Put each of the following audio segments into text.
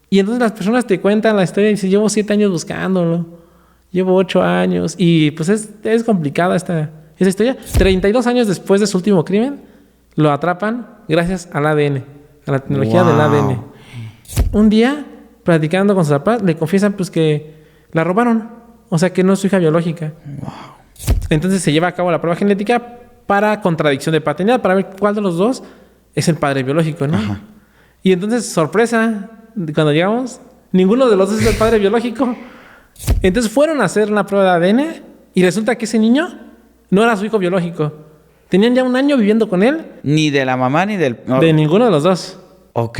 Y entonces las personas te cuentan la historia y dicen, llevo 7 años buscándolo, llevo 8 años. Y pues es complicada esa historia. 32 años después de su último crimen, lo atrapan gracias al ADN, a la tecnología del ADN. Un día, platicando con sus papás, le confiesan pues que la robaron. O sea, que no es su hija biológica. Wow. Entonces se lleva a cabo la prueba genética para contradicción de paternidad, para ver cuál de los dos es el padre biológico, ¿no? Ajá. Y entonces, sorpresa, cuando llegamos, ninguno de los dos es el padre biológico. Entonces fueron a hacer una prueba de ADN y resulta que ese niño no era su hijo biológico. Tenían ya 1 año viviendo con él. Ni de la mamá ni del... No. De ninguno de los dos. Ok.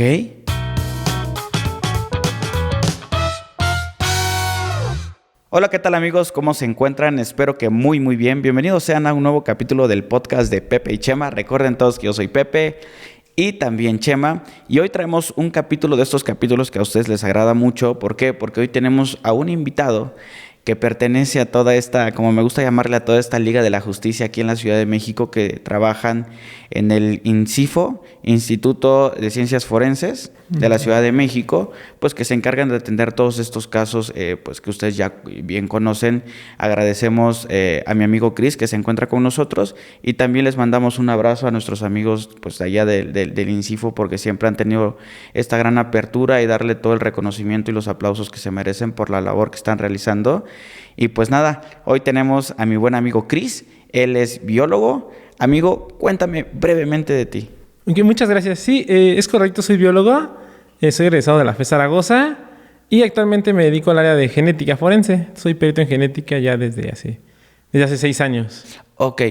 Hola, ¿qué tal amigos? ¿Cómo se encuentran? Espero que muy bien. Bienvenidos sean a un nuevo capítulo del podcast de Pepe y Chema. Recuerden todos que yo soy Pepe y también Chema. Y hoy traemos un capítulo de estos capítulos que a ustedes les agrada mucho. ¿Por qué? Porque hoy tenemos a un invitado que pertenece a toda esta, como me gusta llamarle, a toda esta Liga de la Justicia aquí en la Ciudad de México, que trabajan en el INCIFO, Instituto de Ciencias Forenses de la Ciudad de México, pues que se encargan de atender todos estos casos, pues que ustedes ya bien conocen. Agradecemos a mi amigo Chris, que se encuentra con nosotros, y también les mandamos un abrazo a nuestros amigos pues de allá del INCIFO, porque siempre han tenido esta gran apertura y darle todo el reconocimiento y los aplausos que se merecen por la labor que están realizando. Y pues nada, hoy tenemos a mi buen amigo Chris. Él es biólogo. Amigo, cuéntame brevemente de ti. Okay, muchas gracias. Sí, es correcto, soy biólogo. Soy egresado de la FE Zaragoza y actualmente me dedico al área de genética forense. Soy perito en genética ya desde hace 6 años. Ok,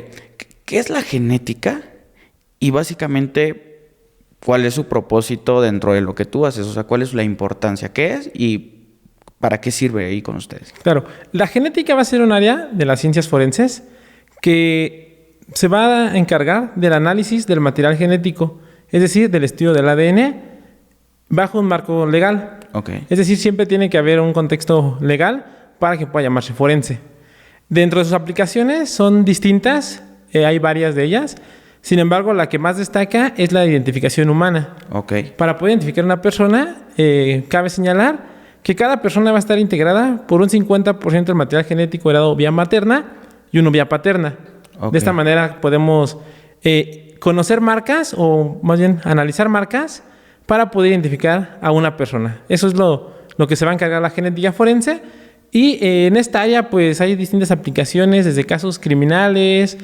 ¿qué es la genética? Y básicamente, ¿cuál es su propósito dentro de lo que tú haces? O sea, ¿cuál es la importancia? ¿Qué es y para qué sirve ahí con ustedes? Claro, la genética va a ser un área de las ciencias forenses que se va a encargar del análisis del material genético, es decir, del estudio del ADN bajo un marco legal. Okay. Es decir, siempre tiene que haber un contexto legal para que pueda llamarse forense. Dentro de sus aplicaciones son distintas, hay varias de ellas. Sin embargo, la que más destaca es la identificación humana. Okay. Para poder identificar a una persona, cabe señalar que cada persona va a estar integrada por un 50% del material genético heredado vía materna y uno vía paterna. Okay. De esta manera podemos conocer marcas, o más bien analizar marcas, para poder identificar a una persona. Eso es lo que se va a encargar la genética forense. Y en esta área pues hay distintas aplicaciones, desde casos criminales,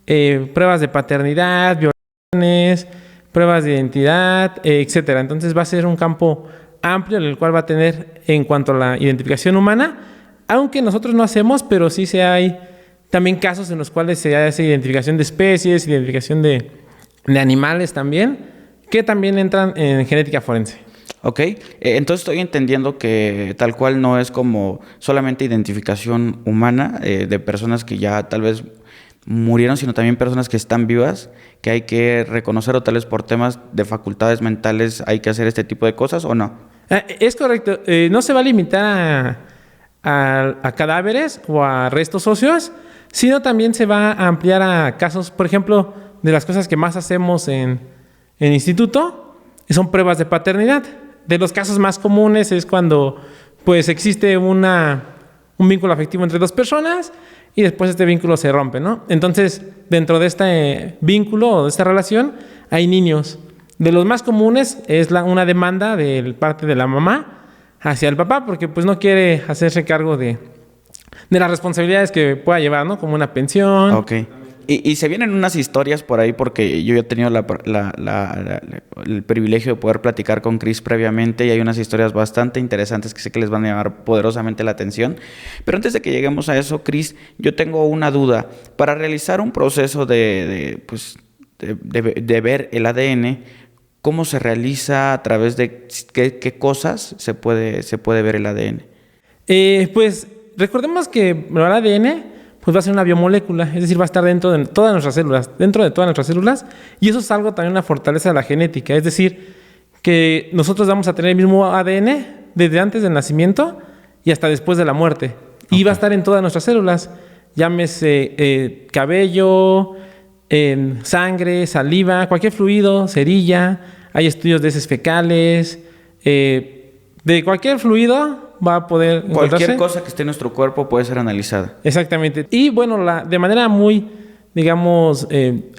pruebas de paternidad, violaciones, pruebas de identidad, etcétera. Entonces va a ser un campo amplio en el cual va a tener en cuanto a la identificación humana, aunque nosotros no hacemos, pero sí hay también casos en los cuales se hace identificación de especies, identificación de animales también, que también entran en genética forense. Ok, entonces estoy entendiendo que tal cual no es como solamente identificación humana de personas que ya tal vez murieron, sino también personas que están vivas, que hay que reconocer, o tal vez por temas de facultades mentales hay que hacer este tipo de cosas, ¿o no? Es correcto, no se va a limitar a cadáveres o a restos óseos, sino también se va a ampliar a casos, por ejemplo, de las cosas que más hacemos en instituto, son pruebas de paternidad. De los casos más comunes es cuando pues existe un vínculo afectivo entre dos personas y después este vínculo se rompe, ¿no? Entonces, dentro de este vínculo o de esta relación hay niños. De los más comunes es una demanda de parte de la mamá hacia el papá, porque pues no quiere hacerse cargo de las responsabilidades que pueda llevar, ¿no? Como una pensión. Ok. Y se vienen unas historias por ahí, porque yo he tenido el privilegio de poder platicar con Chris previamente, y hay unas historias bastante interesantes que sé que les van a llamar poderosamente la atención. Pero antes de que lleguemos a eso, Chris, yo tengo una duda. Para realizar un proceso de ver el ADN, ¿cómo se realiza? ¿A través de qué cosas se puede ver el ADN? Pues recordemos que el ADN pues va a ser una biomolécula, es decir, va a estar dentro de todas nuestras células, y eso es algo también una fortaleza de la genética, es decir, que nosotros vamos a tener el mismo ADN desde antes del nacimiento y hasta después de la muerte, y va a estar en todas nuestras células, llámese cabello, sangre, saliva, cualquier fluido, cerilla, hay estudios de heces fecales, De cualquier fluido va a poder encontrarse. Cualquier cosa que esté en nuestro cuerpo puede ser analizada. Exactamente. Y bueno, de manera muy, digamos,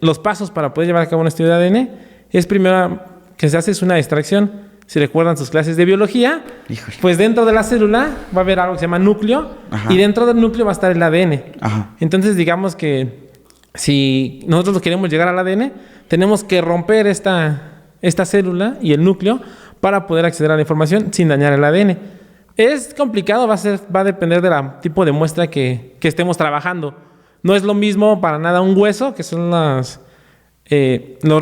los pasos para poder llevar a cabo un estudio de ADN es primero que se hace una extracción. Si recuerdan sus clases de biología, Híjole. pues dentro de la célula va a haber algo que se llama núcleo. Ajá. Y dentro del núcleo va a estar el ADN. Ajá. Entonces, digamos que si nosotros queremos llegar al ADN, tenemos que romper esta célula y el núcleo para poder acceder a la información sin dañar el ADN. Es complicado, va a depender del tipo de muestra que estemos trabajando. No es lo mismo para nada un hueso, que son los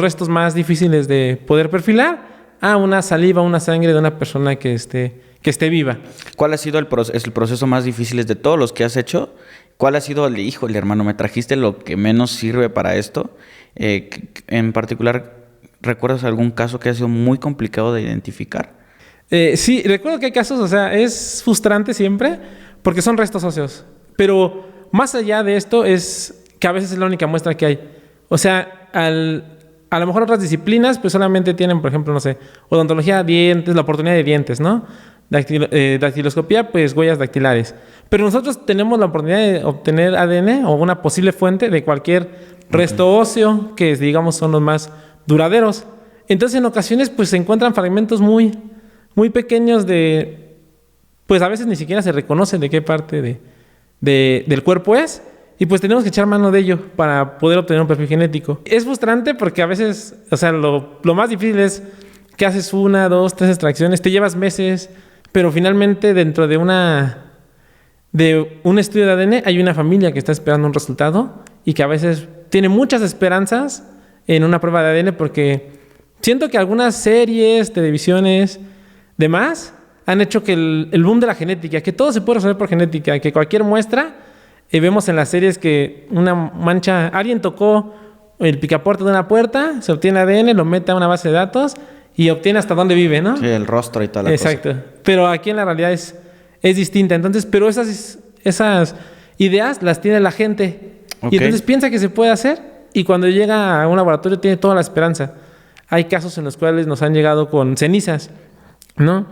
restos más difíciles de poder perfilar, a una saliva, una sangre de una persona que esté viva. ¿Cuál ha sido el proceso más difícil de todos los que has hecho? ¿Cuál ha sido híjole, hermano, me trajiste lo que menos sirve para esto? En particular, ¿recuerdas algún caso que ha sido muy complicado de identificar? Sí, recuerdo que hay casos, o sea, es frustrante siempre porque son restos óseos. Pero más allá de esto es que a veces es la única muestra que hay. O sea, a lo mejor otras disciplinas pues solamente tienen, por ejemplo, no sé, odontología, dientes, la oportunidad de dientes, ¿no? Dactiloscopía, pues huellas dactilares. Pero nosotros tenemos la oportunidad de obtener ADN o una posible fuente de cualquier resto óseo que, digamos, son los más duraderos. Entonces, en ocasiones, pues se encuentran fragmentos muy, muy pequeños pues a veces ni siquiera se reconoce de qué parte del cuerpo es. Y pues tenemos que echar mano de ello para poder obtener un perfil genético. Es frustrante porque a veces, o sea, lo más difícil es que haces 1, 2, 3 extracciones, te llevas meses, pero finalmente dentro de un estudio de ADN hay una familia que está esperando un resultado y que a veces tiene muchas esperanzas en una prueba de ADN porque siento que algunas series, televisiones, demás, han hecho que el boom de la genética, que todo se puede resolver por genética, que cualquier muestra, vemos en las series que una mancha, alguien tocó el picaporte de una puerta, se obtiene ADN, lo mete a una base de datos y obtiene hasta dónde vive, ¿no? Sí, el rostro y toda la cosa. Exacto. Pero aquí en la realidad es distinta. Entonces, pero esas ideas las tiene la gente. Okay. Y entonces piensa que se puede hacer y cuando llega a un laboratorio tiene toda la esperanza. Hay casos en los cuales nos han llegado con cenizas, ¿no?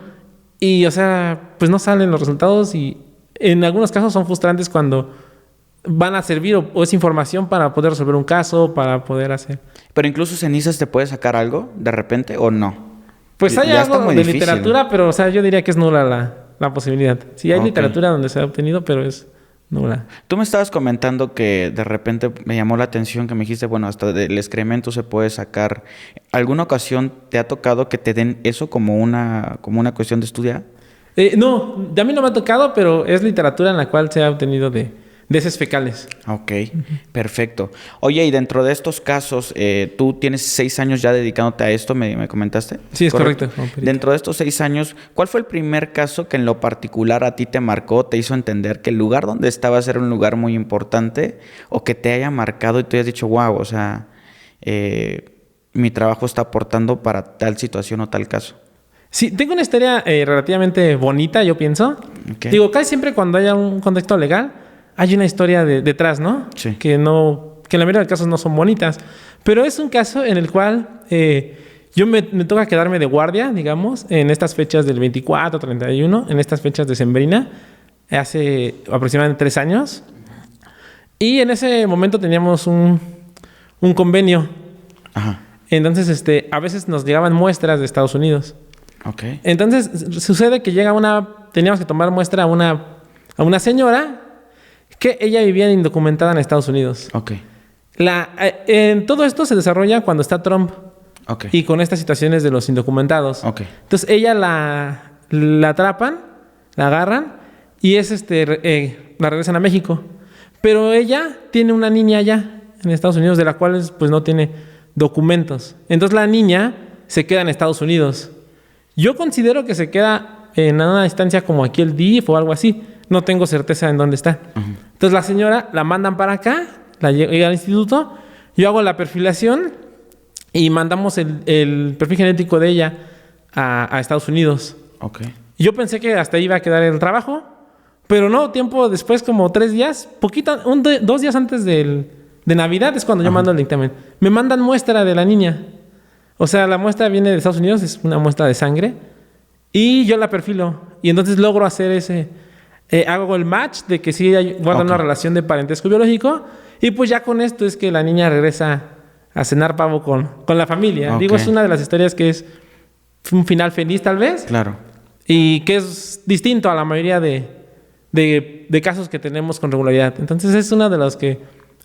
Y, o sea, pues no salen los resultados y en algunos casos son frustrantes cuando van a servir o es información para poder resolver un caso, para poder hacer. Pero incluso cenizas te puede sacar algo de repente o no. Pues hay algo de difícil, literatura, pero, o sea, yo diría que es nula la posibilidad. Sí, hay literatura donde se ha obtenido, pero es nula. Tú me estabas comentando que de repente me llamó la atención que me dijiste, bueno, hasta del excremento se puede sacar. ¿Alguna ocasión te ha tocado que te den eso como una cuestión de estudiar? No, a mí no me ha tocado, pero es literatura en la cual se ha obtenido de heces fecales. Ok, perfecto. Oye, y dentro de estos casos, tú tienes 6 años ya dedicándote a esto, ¿me comentaste? Sí, es correcto. Dentro de estos 6 años, ¿cuál fue el primer caso que en lo particular a ti te marcó, te hizo entender que el lugar donde estabas era un lugar muy importante o que te haya marcado y tú hayas dicho, wow, o sea, mi trabajo está aportando para tal situación o tal caso? Sí, tengo una historia relativamente bonita, yo pienso. Okay. Digo, casi siempre cuando haya un contexto legal, hay una historia detrás, ¿no? Sí. Que en la mayoría de casos no son bonitas. Pero es un caso en el cual yo me toca quedarme de guardia, digamos, en estas fechas del 24, 31, en estas fechas decembrina, hace aproximadamente 3 años. Y en ese momento teníamos un convenio. Ajá. Entonces, a veces nos llegaban muestras de Estados Unidos. Okay. Entonces, sucede que teníamos que tomar muestra a una señora que ella vivía indocumentada en Estados Unidos. Okay. En todo esto se desarrolla cuando está Trump. Okay. Y con estas situaciones de los indocumentados. Okay. Entonces, ella la atrapan, la agarran y la regresan a México. Pero ella tiene una niña allá en Estados Unidos de la cual pues no tiene documentos. Entonces, la niña se queda en Estados Unidos. Yo considero que se queda en una distancia como aquí el DIF o algo así. No tengo certeza en dónde está. Uh-huh. Entonces la señora la mandan para acá, la llega al instituto, yo hago la perfilación y mandamos el perfil genético de ella a Estados Unidos. Okay. Yo pensé que hasta ahí iba a quedar el trabajo, pero no, tiempo después, como 3 días, 2 días antes de Navidad es cuando yo mando el dictamen. Me mandan muestra de la niña. O sea, la muestra viene de Estados Unidos, es una muestra de sangre. y yo la perfilo. Y entonces logro hacer hago el match de que sí guardan una relación de parentesco biológico. Y pues ya con esto es que la niña regresa a cenar pavo con la familia. Digo, es una de las historias que es un final feliz tal vez. Claro. Y que es distinto a la mayoría de casos que tenemos con regularidad. Entonces es una de los que,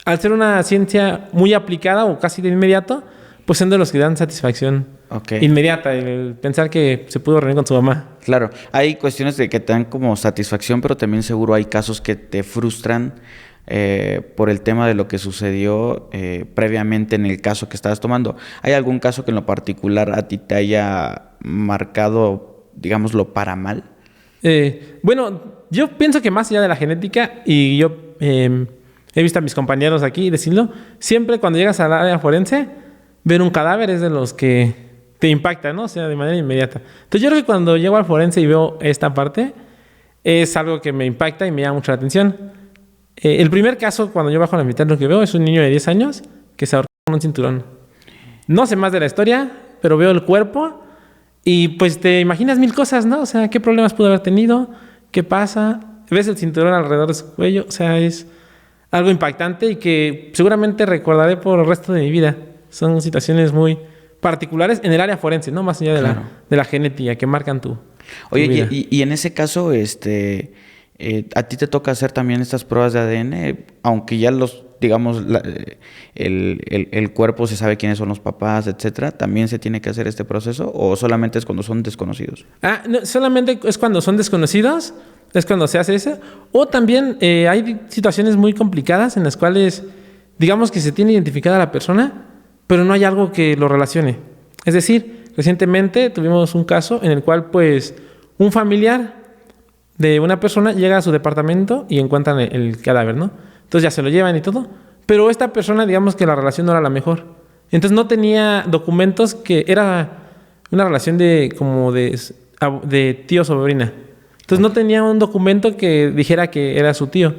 al ser una ciencia muy aplicada o casi de inmediato, pues son de los que dan satisfacción inmediata, el pensar que se pudo reunir con su mamá. Claro, hay cuestiones de que te dan como satisfacción, pero también seguro hay casos que te frustran por el tema de lo que sucedió previamente en el caso que estabas tomando. ¿Hay algún caso que en lo particular a ti te haya marcado, digámoslo, para mal? Bueno, yo pienso que más allá de la genética, y yo he visto a mis compañeros aquí decirlo, siempre cuando llegas al área forense, ver un cadáver es de los que te impacta, ¿no? O sea, de manera inmediata. Entonces yo creo que cuando llego al forense y veo esta parte, es algo que me impacta y me llama mucho la atención. El primer caso, cuando yo bajo a la mitad, lo que veo es un niño de 10 años que se ahorcó con un cinturón. No sé más de la historia, pero veo el cuerpo y pues te imaginas mil cosas, ¿no? O sea, ¿qué problemas pudo haber tenido? ¿Qué pasa? Ves el cinturón alrededor de su cuello. O sea, es algo impactante y que seguramente recordaré por el resto de mi vida. Son situaciones muy particulares en el área forense, ¿no? Más allá de la genética que marcan tu vida. Y en ese caso, a ti te toca hacer también estas pruebas de ADN, aunque ya digamos, el cuerpo se sabe quiénes son los papás, etcétera. ¿También se tiene que hacer este proceso o solamente es cuando son desconocidos? No, solamente es cuando son desconocidos, es cuando se hace eso. O también hay situaciones muy complicadas en las cuales, digamos que se tiene identificada a la persona, pero no hay algo que lo relacione. Es decir, recientemente tuvimos un caso en el cual, pues, un familiar de una persona llega a su departamento y encuentran el cadáver, ¿no? Entonces ya se lo llevan y todo. Pero esta persona, digamos que la relación no era la mejor. Entonces no tenía documentos, que era una relación de tío-sobrina. Entonces no tenía un documento que dijera que era su tío.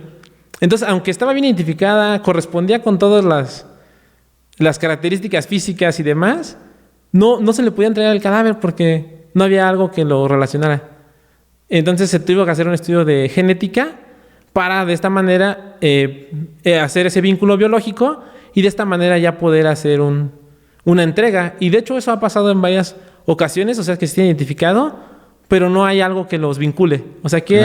Entonces, aunque estaba bien identificada, correspondía con todas las características físicas y demás, no se le podía entregar el cadáver porque no había algo que lo relacionara. Entonces se tuvo que hacer un estudio de genética para de esta manera hacer ese vínculo biológico y de esta manera ya poder hacer una entrega. Y de hecho eso ha pasado en varias ocasiones, o sea que se tiene identificado, pero no hay algo que los vincule. O sea que...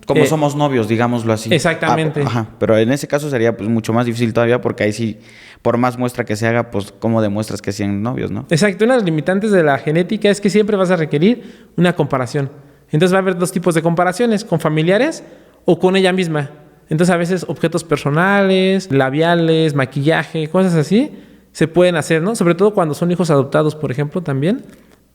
Como somos novios, digámoslo así. Exactamente. Pero en ese caso sería pues mucho más difícil todavía porque ahí sí, por más muestra que se haga, pues ¿cómo demuestras que sean novios, no? Exacto. Una de las limitantes de la genética es que siempre vas a requerir una comparación. Entonces va a haber dos tipos de comparaciones, con familiares o con ella misma. Entonces a veces objetos personales, labiales, maquillaje, cosas así, se pueden hacer, ¿no? Sobre todo cuando son hijos adoptados, por ejemplo, también.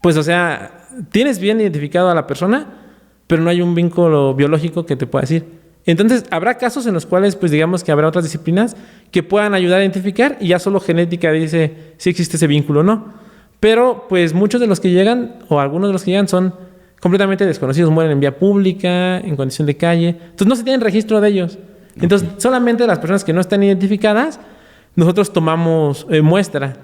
Pues o sea, tienes bien identificado a la persona, pero no hay un vínculo biológico que te pueda decir. Entonces habrá casos en los cuales, pues digamos que habrá otras disciplinas que puedan ayudar a identificar y ya solo genética dice si existe ese vínculo o no. Pero pues muchos de los que llegan, o algunos de los que llegan, son completamente desconocidos, mueren en vía pública, en condición de calle. Entonces no se tiene registro de ellos. Entonces solamente las personas que no están identificadas, nosotros tomamos muestra.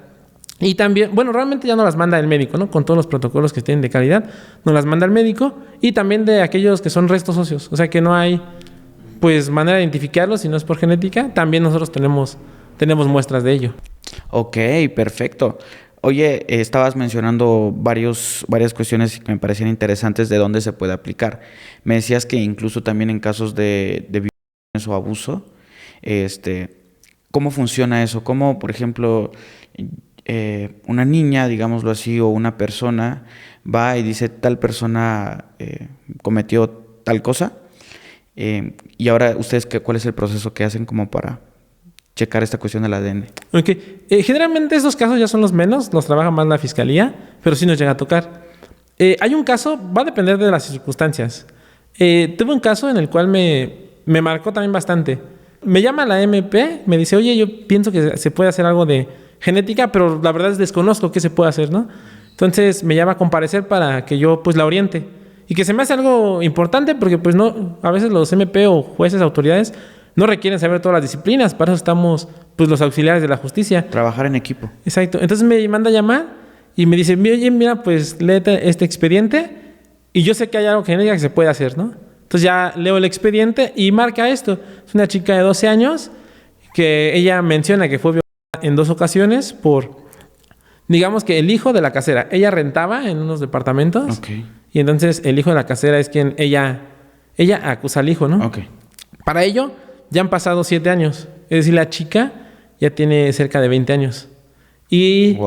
Y también, bueno, realmente ya nos las manda el médico, ¿no? Con todos los protocolos que tienen de calidad, nos las manda el médico. Y también de aquellos que son restos óseos. O sea que no hay, pues, manera de identificarlos si no es por genética. También nosotros tenemos muestras de ello. Ok, perfecto. Oye, estabas mencionando varias cuestiones que me parecían interesantes de dónde se puede aplicar. Me decías que incluso también en casos de violaciones o abuso, ¿cómo funciona eso? ¿Cómo, por ejemplo, una niña, digámoslo así, o una persona va y dice tal persona cometió tal cosa? Y ahora, ¿ustedes cuál es el proceso que hacen como para checar esta cuestión del ADN? Okay. Generalmente estos casos ya son los menos, los trabaja más la fiscalía, pero sí nos llega a tocar. Hay un caso, va a depender de las circunstancias. Tuve un caso en el cual me marcó también bastante. Me llama la MP, me dice, oye, yo pienso que se puede hacer algo de genética, pero la verdad es desconozco qué se puede hacer, ¿no? Entonces me llama a comparecer para que yo pues la oriente. Y que se me hace algo importante porque pues no, a veces los MP o jueces, autoridades, no requieren saber todas las disciplinas, para eso estamos pues los auxiliares de la justicia. Trabajar en equipo. Exacto. Entonces me manda a llamar y me dice, oye, mira, pues léete este expediente y yo sé que hay algo genético que se puede hacer, ¿no? Entonces ya leo el expediente y marca esto. Es una chica de 12 años que ella menciona que fue violada en 2 ocasiones por, digamos que el hijo de la casera. Ella rentaba en unos departamentos. Okay. Y entonces el hijo de la casera es quien ella acusa al hijo, ¿no? Okay. Para ello ya han pasado 7 años. Es decir, la chica ya tiene cerca de 20 años. Y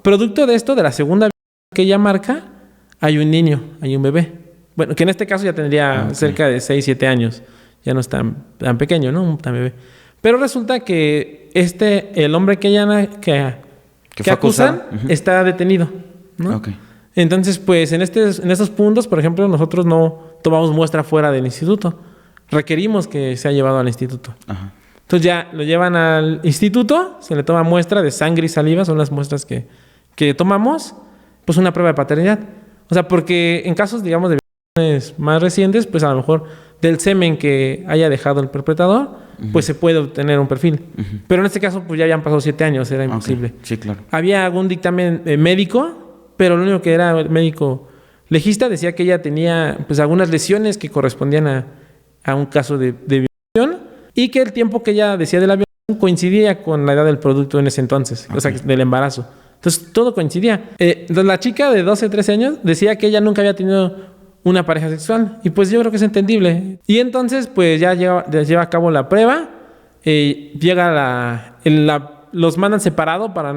producto de esto, de la segunda que ella marca, hay un niño, hay un bebé. Bueno, que en este caso ya tendría cerca de 6, 7 años. Ya no es tan pequeño, ¿no? Tan bebé. Pero resulta que el hombre que acusan está detenido, ¿no? Okay. Entonces, pues en estos puntos, por ejemplo, nosotros no tomamos muestra fuera del instituto. Requerimos que sea llevado al instituto. Ajá. Entonces ya lo llevan al instituto, se le toma muestra de sangre y saliva, son las muestras que tomamos, pues una prueba de paternidad. O sea, porque en casos, digamos, de violaciones más recientes, pues a lo mejor del semen que haya dejado el perpetrador, pues se puede obtener un perfil. Pero en este caso, pues ya habían pasado 7 años, era imposible. Okay. Sí, claro. Había algún dictamen médico, pero lo único que era el médico legista decía que ella tenía pues algunas lesiones que correspondían a un caso de violación y que el tiempo que ella decía de la violación coincidía con la edad del producto en ese entonces, o sea, del embarazo. Entonces, todo coincidía. Entonces, la chica de 12, 13 años decía que ella nunca había tenido una pareja sexual. Y pues yo creo que es entendible. Y entonces, pues ya lleva a cabo la prueba. Los mandan separado para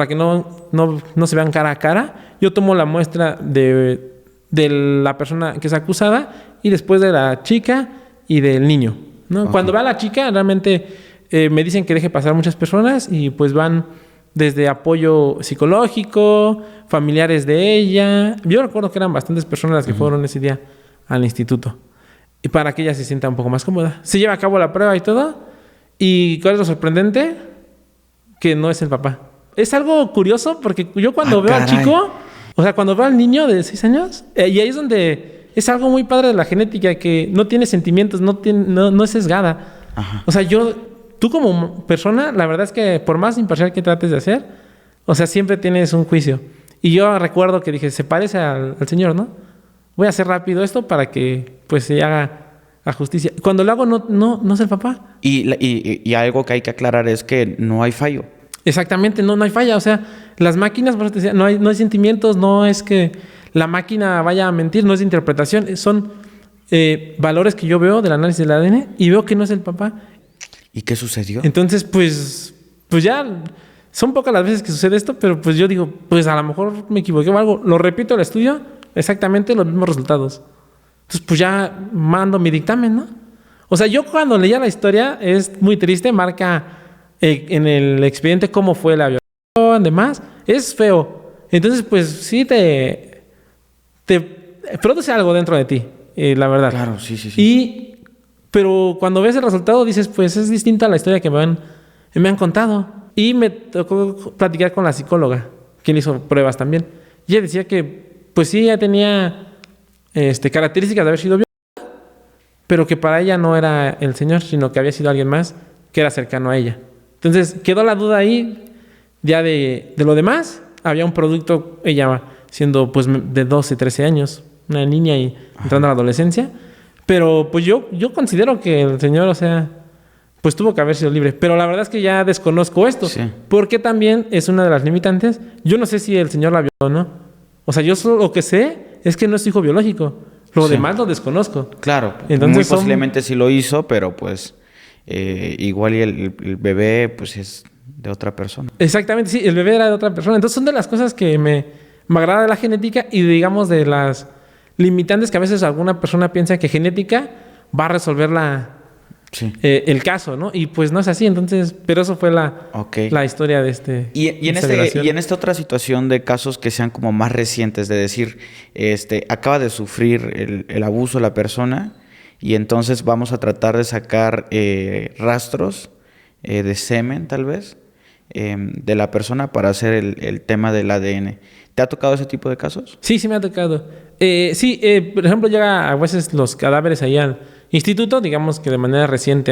que no se vean cara a cara. Yo tomo la muestra de la persona que es acusada y después de la chica y del niño, ¿no? Okay. Cuando va la chica, realmente me dicen que deje pasar muchas personas y pues van desde apoyo psicológico, familiares de ella. Yo recuerdo que eran bastantes personas las que fueron ese día al instituto. Y para que ella se sienta un poco más cómoda. Se lleva a cabo la prueba y todo. ¿Y cuál es lo sorprendente? Que no es el papá. Es algo curioso porque yo cuando veo al chico, o sea, cuando veo al niño de 6 años, y ahí es donde es algo muy padre de la genética, que no tiene sentimientos, no es sesgada. Ajá. O sea, tú como persona, la verdad es que por más imparcial que trates de hacer, o sea, siempre tienes un juicio. Y yo recuerdo que dije, se parece al señor, ¿no? Voy a hacer rápido esto para que pues se haga la justicia. Cuando lo hago no es el papá. Y algo que hay que aclarar es que no hay fallo. Exactamente, no hay falla. O sea, las máquinas, por eso te decía, no hay sentimientos, no es que la máquina vaya a mentir, no es interpretación. Son valores que yo veo del análisis del ADN y veo que no es el papá. ¿Y qué sucedió? Entonces, pues ya son pocas las veces que sucede esto, pero pues yo digo, pues a lo mejor me equivoqué o algo. Lo repito al estudio, exactamente los mismos resultados. Entonces, pues ya mando mi dictamen, ¿no? O sea, yo cuando leía la historia, es muy triste, marca en el expediente cómo fue la violación, demás. Es feo. Entonces, pues sí te produce algo dentro de ti, la verdad. Claro, sí. Pero cuando ves el resultado dices, pues es distinta a la historia que me han contado. Y me tocó platicar con la psicóloga, quien hizo pruebas también. Y ella decía que, pues sí, ella tenía características de haber sido violada, pero que para ella no era el señor, sino que había sido alguien más que era cercano a ella. Entonces quedó la duda ahí, ya de lo demás. Había un producto, ella siendo pues de 12, 13 años, una niña y entrando a la adolescencia. Pero pues yo considero que el señor, o sea, pues tuvo que haber sido libre. Pero la verdad es que ya desconozco esto. Sí. Porque también es una de las limitantes. Yo no sé si el señor la violó o no. O sea, yo solo lo que sé es que no es su hijo biológico. Lo demás lo desconozco. Claro. Entonces, muy posiblemente sí lo hizo, pero pues igual y el bebé pues es de otra persona. Exactamente, sí. El bebé era de otra persona. Entonces son de las cosas que me agrada de la genética y digamos de las limitantes que a veces alguna persona piensa que genética va a resolver el caso, ¿no? Y pues no es así, entonces, pero eso fue la historia de y en esta otra situación de casos que sean como más recientes, de decir, acaba de sufrir el abuso la persona y entonces vamos a tratar de sacar rastros de semen, tal vez, de la persona para hacer el tema del ADN. ¿Te ha tocado ese tipo de casos? Sí, me ha tocado. Por ejemplo, llega a veces los cadáveres ahí al instituto, digamos que de manera reciente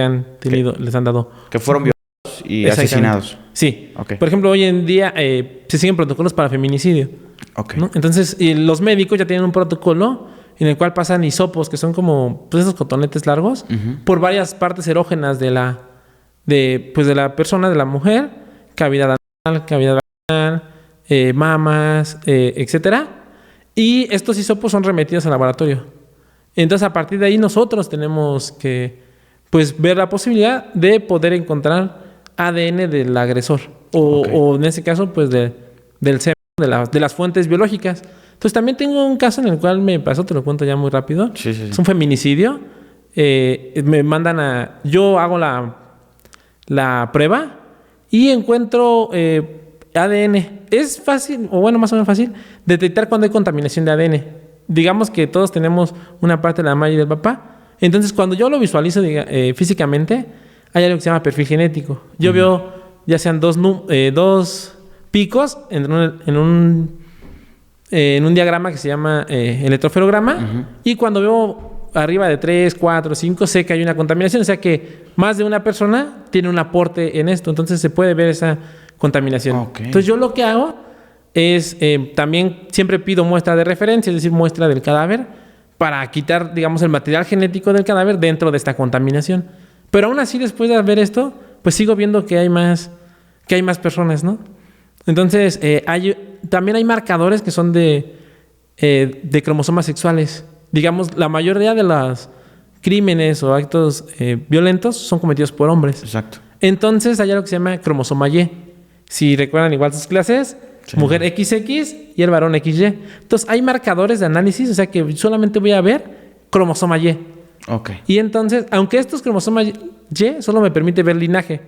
les han dado... Que fueron violados y asesinados. Sí. Okay. Por ejemplo, hoy en día se siguen protocolos para feminicidio. Ok. ¿no? Entonces, los médicos ya tienen un protocolo en el cual pasan hisopos, que son como pues, esos cotonetes largos, por varias partes erógenas de la persona, de la mujer, cavidad anal, cavidad vaginal, mamas, etcétera. Y estos hisopos son remitidos al laboratorio. Entonces, a partir de ahí nosotros tenemos que pues, ver la posibilidad de poder encontrar ADN del agresor. O en ese caso, pues, del semen, de las fuentes biológicas. Entonces, también tengo un caso en el cual me pasó, te lo cuento ya muy rápido. Sí. Es un feminicidio. Me mandan yo hago la prueba y encuentro ADN. Es fácil, o bueno, más o menos fácil, detectar cuando hay contaminación de ADN. Digamos que todos tenemos una parte de la mamá y del papá. Entonces, cuando yo lo visualizo físicamente, hay algo que se llama perfil genético. Yo veo ya sean dos picos en un diagrama que se llama electroferograma. Y cuando veo arriba de 3, 4, 5, sé que hay una contaminación. O sea que más de una persona tiene un aporte en esto. Entonces se puede ver esa contaminación. Okay. Entonces yo lo que hago es también siempre pido muestra de referencia, es decir, muestra del cadáver, para quitar, digamos, el material genético del cadáver dentro de esta contaminación. Pero aún así, después de ver esto, pues sigo viendo que hay más personas, ¿no? Entonces, también hay marcadores que son de cromosomas sexuales. Digamos, la mayoría de los crímenes o actos violentos son cometidos por hombres. Exacto. Entonces, hay algo que se llama cromosoma Y. Si recuerdan igual sus clases, sí, mujer XX y el varón XY. Entonces, hay marcadores de análisis, o sea que solamente voy a ver cromosoma Y. Ok. Y entonces, aunque estos cromosomas Y solo me permite ver linaje,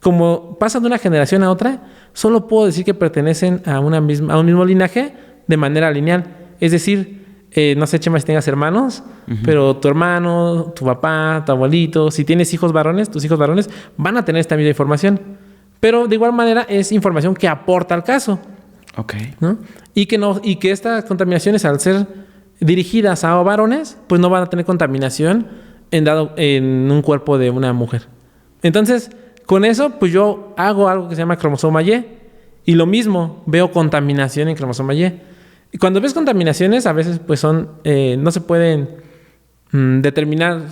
como pasan de una generación a otra, solo puedo decir que pertenecen a un mismo linaje de manera lineal. Es decir, no sé, Chema, si tengas hermanos, pero tu hermano, tu papá, tu abuelito, si tienes hijos varones, tus hijos varones van a tener esta misma información. Pero de igual manera es información que aporta al caso. Ok. ¿No? Y que estas contaminaciones, al ser dirigidas a varones, pues no van a tener contaminación en un cuerpo de una mujer. Entonces, con eso, pues yo hago algo que se llama cromosoma Y. Y lo mismo, veo contaminación en cromosoma Y. Y cuando ves contaminaciones, a veces pues no se pueden determinar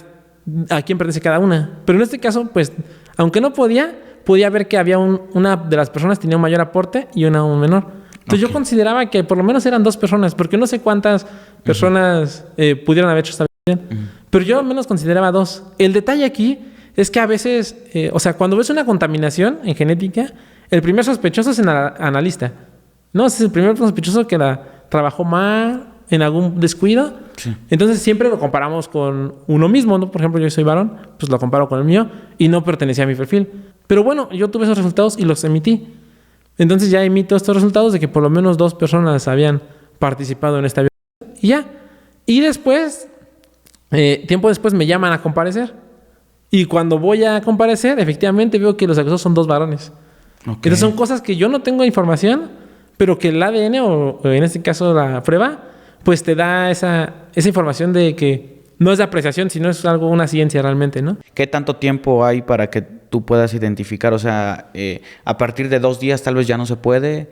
a quién pertenece cada una. Pero en este caso, pues, aunque no podía ver que había una de las personas tenía un mayor aporte y una un menor. Entonces yo consideraba que por lo menos eran 2 personas, porque no sé cuántas personas pudieron haber hecho esta visión. Pero yo al menos consideraba 2. El detalle aquí es que a veces, cuando ves una contaminación en genética, el primer sospechoso es el analista. No, es el primer sospechoso que la trabajó mal, en algún descuido. Sí. Entonces siempre lo comparamos con uno mismo, ¿no? Por ejemplo, yo soy varón, pues lo comparo con el mío y no pertenecía a mi perfil. Pero bueno, yo tuve esos resultados y los emití. Entonces ya emito estos resultados de que por lo menos 2 personas habían participado en esta violación y ya. Y después, tiempo después me llaman a comparecer. Y cuando voy a comparecer, efectivamente veo que los acusados son 2 varones. Okay. Entonces son cosas que yo no tengo información, pero que el ADN, o en este caso la prueba, pues te da esa información de que no es de apreciación, sino es una ciencia realmente, ¿no? ¿Qué tanto tiempo hay para que tú puedas identificar? O sea, a partir de 2 días tal vez ya no se puede.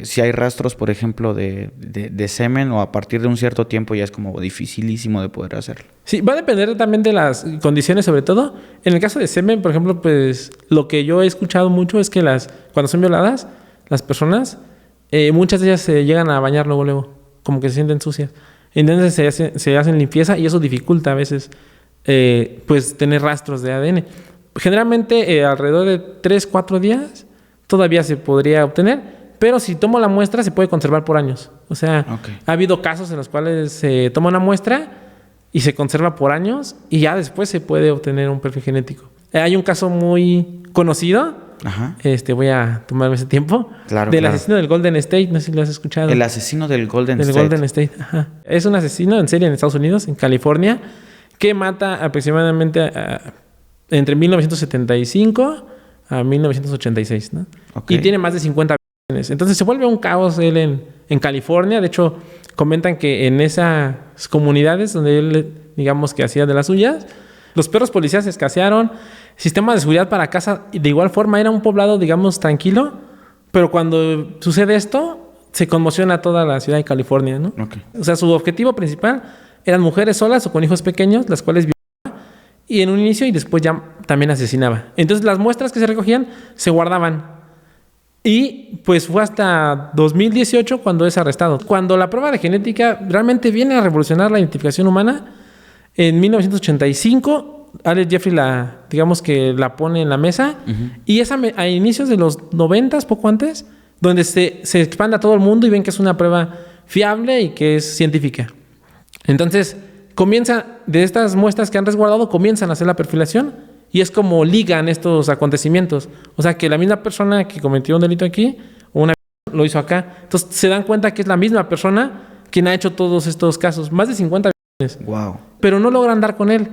Si hay rastros, por ejemplo, de semen, o a partir de un cierto tiempo ya es como dificilísimo de poder hacerlo. Sí, va a depender también de las condiciones, sobre todo. En el caso de semen, por ejemplo, pues lo que yo he escuchado mucho es que cuando son violadas, las personas, muchas de ellas se llegan a bañar luego, como que se sienten sucias. Entonces se hacen limpieza y eso dificulta a veces pues tener rastros de ADN. Generalmente alrededor de 3-4 días todavía se podría obtener, pero si tomo la muestra se puede conservar por años. O sea, ha habido casos en los cuales se toma una muestra y se conserva por años y ya después se puede obtener un perfil genético. Hay un caso muy conocido. Ajá. Voy a tomarme ese tiempo. Del asesino del Golden State, no sé si lo has escuchado. El asesino del Golden State. Golden State, ajá. Es un asesino en serie en Estados Unidos, en California, que mata aproximadamente entre 1975 a 1986, ¿no? Okay. Y tiene más de 50 víctimas. Entonces se vuelve un caos él en California. De hecho, comentan que en esas comunidades donde él, digamos que hacía de las suyas, los perros policías escasearon. Sistema de seguridad para casa, de igual forma, era un poblado, digamos, tranquilo. Pero cuando sucede esto, se conmociona toda la ciudad de California, ¿no? Okay. O sea, su objetivo principal eran mujeres solas o con hijos pequeños, las cuales violaba y en un inicio y después ya también asesinaba. Entonces las muestras que se recogían se guardaban. Y pues fue hasta 2018 cuando es arrestado. Cuando la prueba de genética realmente viene a revolucionar la identificación humana, en 1985, Alex Jeffrey digamos que la pone en la mesa. Y es a inicios de los 90, poco antes, donde se expande a todo el mundo y ven que es una prueba fiable y que es científica. Entonces, de estas muestras que han resguardado, comienzan a hacer la perfilación. Y es como ligan estos acontecimientos. O sea, que la misma persona que cometió un delito aquí, lo hizo acá. Entonces, se dan cuenta que es la misma persona quien ha hecho todos estos casos. Más de 50 millones. Wow. Pero no logran dar con él.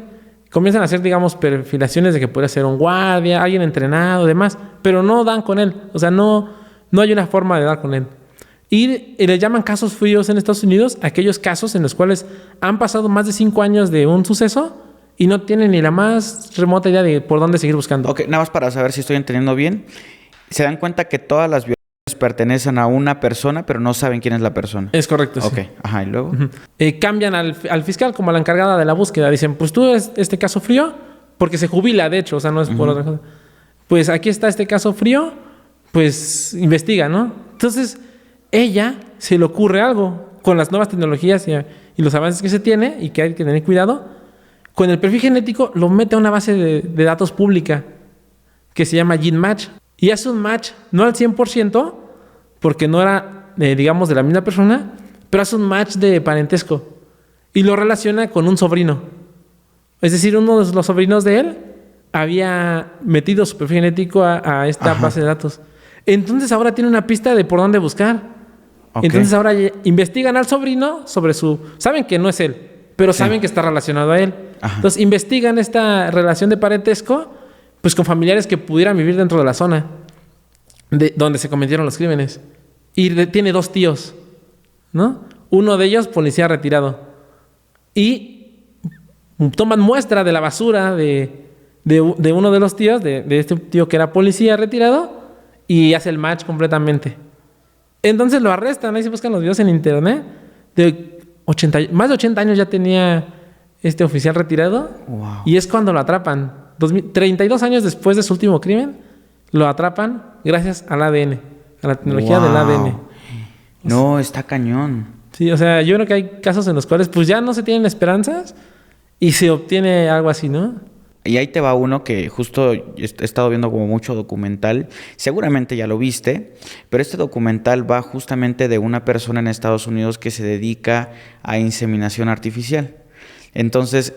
Comienzan a hacer, digamos, perfilaciones de que puede ser un guardia, alguien entrenado, demás. Pero no dan con él. O sea, no hay una forma de dar con él. Y le llaman casos fríos en Estados Unidos aquellos casos en los cuales han pasado más de 5 años de un suceso y no tienen ni la más remota idea de por dónde seguir buscando. Ok, nada más para saber si estoy entendiendo bien. Se dan cuenta que todas las violaciones pertenecen a una persona, pero no saben quién es la persona. Es correcto, sí. Ok, ajá, ¿y luego? Cambian al fiscal como a la encargada de la búsqueda. Dicen, pues tú es este caso frío, porque se jubila, de hecho, o sea, no es por otra cosa. Pues aquí está este caso frío, pues investiga, ¿no? Entonces, ella se le ocurre algo con las nuevas tecnologías y los avances que se tiene y que hay que tener cuidado. Con el perfil genético lo mete a una base de datos pública que se llama GeneMatch. Y hace un match, no al 100%, porque no era, digamos, de la misma persona, pero hace un match de parentesco. Y lo relaciona con un sobrino. Es decir, uno de los sobrinos de él había metido su perfil genético a esta base de datos. Entonces ahora tiene una pista de por dónde buscar. Okay. Entonces ahora investigan al sobrino sobre saben que no es él, pero saben que está relacionado a él. Ajá. Entonces investigan esta relación de parentesco pues con familiares que pudieran vivir dentro de la zona donde se cometieron los crímenes. Y tiene 2 tíos, ¿no? Uno de ellos policía retirado. Y toman muestra de la basura de uno de los tíos, de este tío que era policía retirado, y hace el match completamente. Entonces lo arrestan, ahí se buscan los videos en internet. Más de 80 años ya tenía este oficial retirado. Wow. Y es cuando lo atrapan. 32 años después de su último crimen, lo atrapan gracias al ADN, a la tecnología del ADN. No, está cañón. Sí, o sea, yo creo que hay casos en los cuales pues ya no se tienen esperanzas y se obtiene algo así, ¿no? Y ahí te va uno que justo he estado viendo como mucho documental. Seguramente ya lo viste, pero este documental va justamente de una persona en Estados Unidos que se dedica a inseminación artificial. Entonces,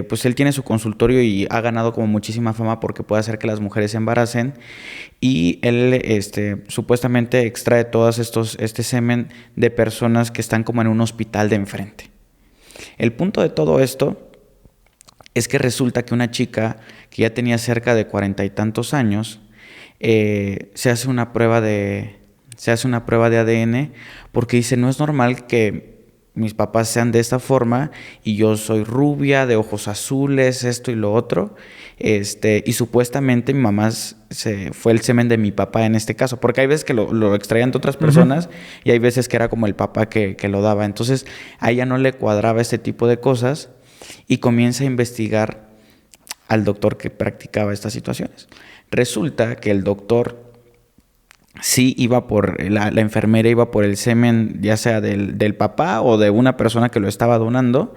pues él tiene su consultorio y ha ganado como muchísima fama porque puede hacer que las mujeres se embaracen. Y él, supuestamente extrae todos este semen de personas que están como en un hospital de enfrente. El punto de todo esto es que resulta que una chica que ya tenía cerca de 40 y tantos años, se hace una prueba de ADN porque dice, no es normal que mis papás sean de esta forma y yo soy rubia, de ojos azules, esto y lo otro, y supuestamente mi mamá fue el semen de mi papá en este caso, porque hay veces que lo extraían de otras personas y hay veces que era como el papá que lo daba. Entonces a ella no le cuadraba este tipo de cosas y comienza a investigar al doctor que practicaba estas situaciones. Resulta que el doctor sí iba por, la enfermera iba por el semen, ya sea del papá o de una persona que lo estaba donando,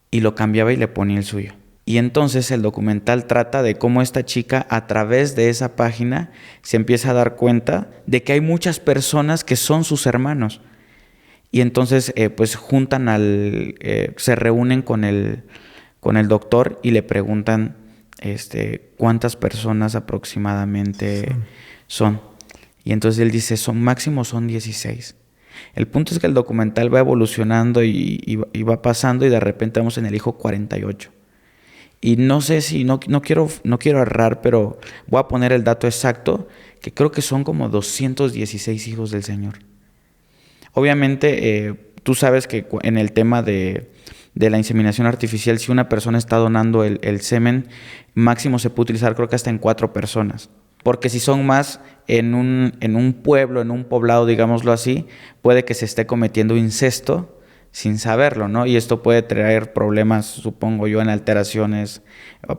y lo cambiaba y le ponía el suyo. Y entonces el documental trata de cómo esta chica, a través de esa página, se empieza a dar cuenta de que hay muchas personas que son sus hermanos. Y entonces pues se reúnen con el doctor y le preguntan cuántas personas aproximadamente son. Y entonces él dice, máximo son 16. El punto es que el documental va evolucionando y va pasando y de repente vamos en el hijo 48. Y no sé si, no quiero errar, pero voy a poner el dato exacto, que creo que son como 216 hijos del Señor. Obviamente, tú sabes que en el tema de la inseminación artificial, si una persona está donando el semen, máximo se puede utilizar creo que hasta en 4 personas. porque si son más en un pueblo, en un poblado, digámoslo así, puede que se esté cometiendo incesto sin saberlo, ¿no? Y esto puede traer problemas, supongo yo, en alteraciones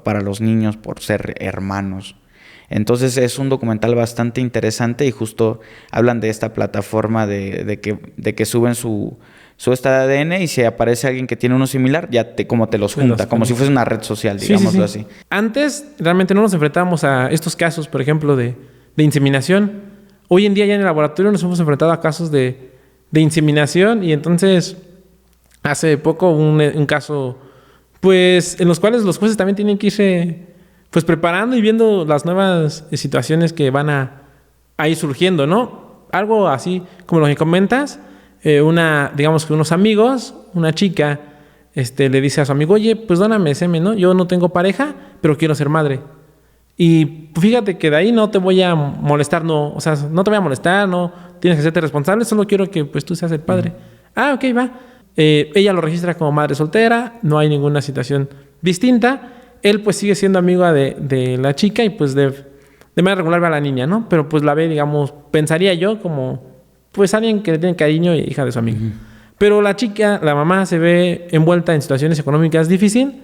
para los niños por ser hermanos. Entonces es un documental bastante interesante y justo hablan de esta plataforma de que suben su estado de ADN y si aparece alguien que tiene uno similar, ya como te los junta, como si fuese una red social, digámoslo así. Antes realmente no nos enfrentábamos a estos casos, por ejemplo, de inseminación. Hoy en día ya en el laboratorio nos hemos enfrentado a casos de inseminación y entonces hace poco un caso, pues, en los cuales los jueces también tienen que irse, pues, preparando y viendo las nuevas situaciones que van a ir surgiendo, ¿no? Algo así como lo que comentas, digamos que unos amigos, una chica, le dice a su amigo, oye, pues dóname semen, ¿no? Yo no tengo pareja, pero quiero ser madre. Y fíjate que de ahí no te voy a molestar, no, o sea, no te voy a molestar, no tienes que hacerte responsable, solo quiero que pues tú seas el padre. Ah, ok, va. Ella lo registra como madre soltera, no hay ninguna situación distinta. Él pues sigue siendo amigo de la chica y pues de manera regular ve a la niña, ¿no? Pero pues la ve, digamos, pensaría yo como pues alguien que le tiene cariño y hija de su amigo. Pero la chica, la mamá se ve envuelta en situaciones económicas difíciles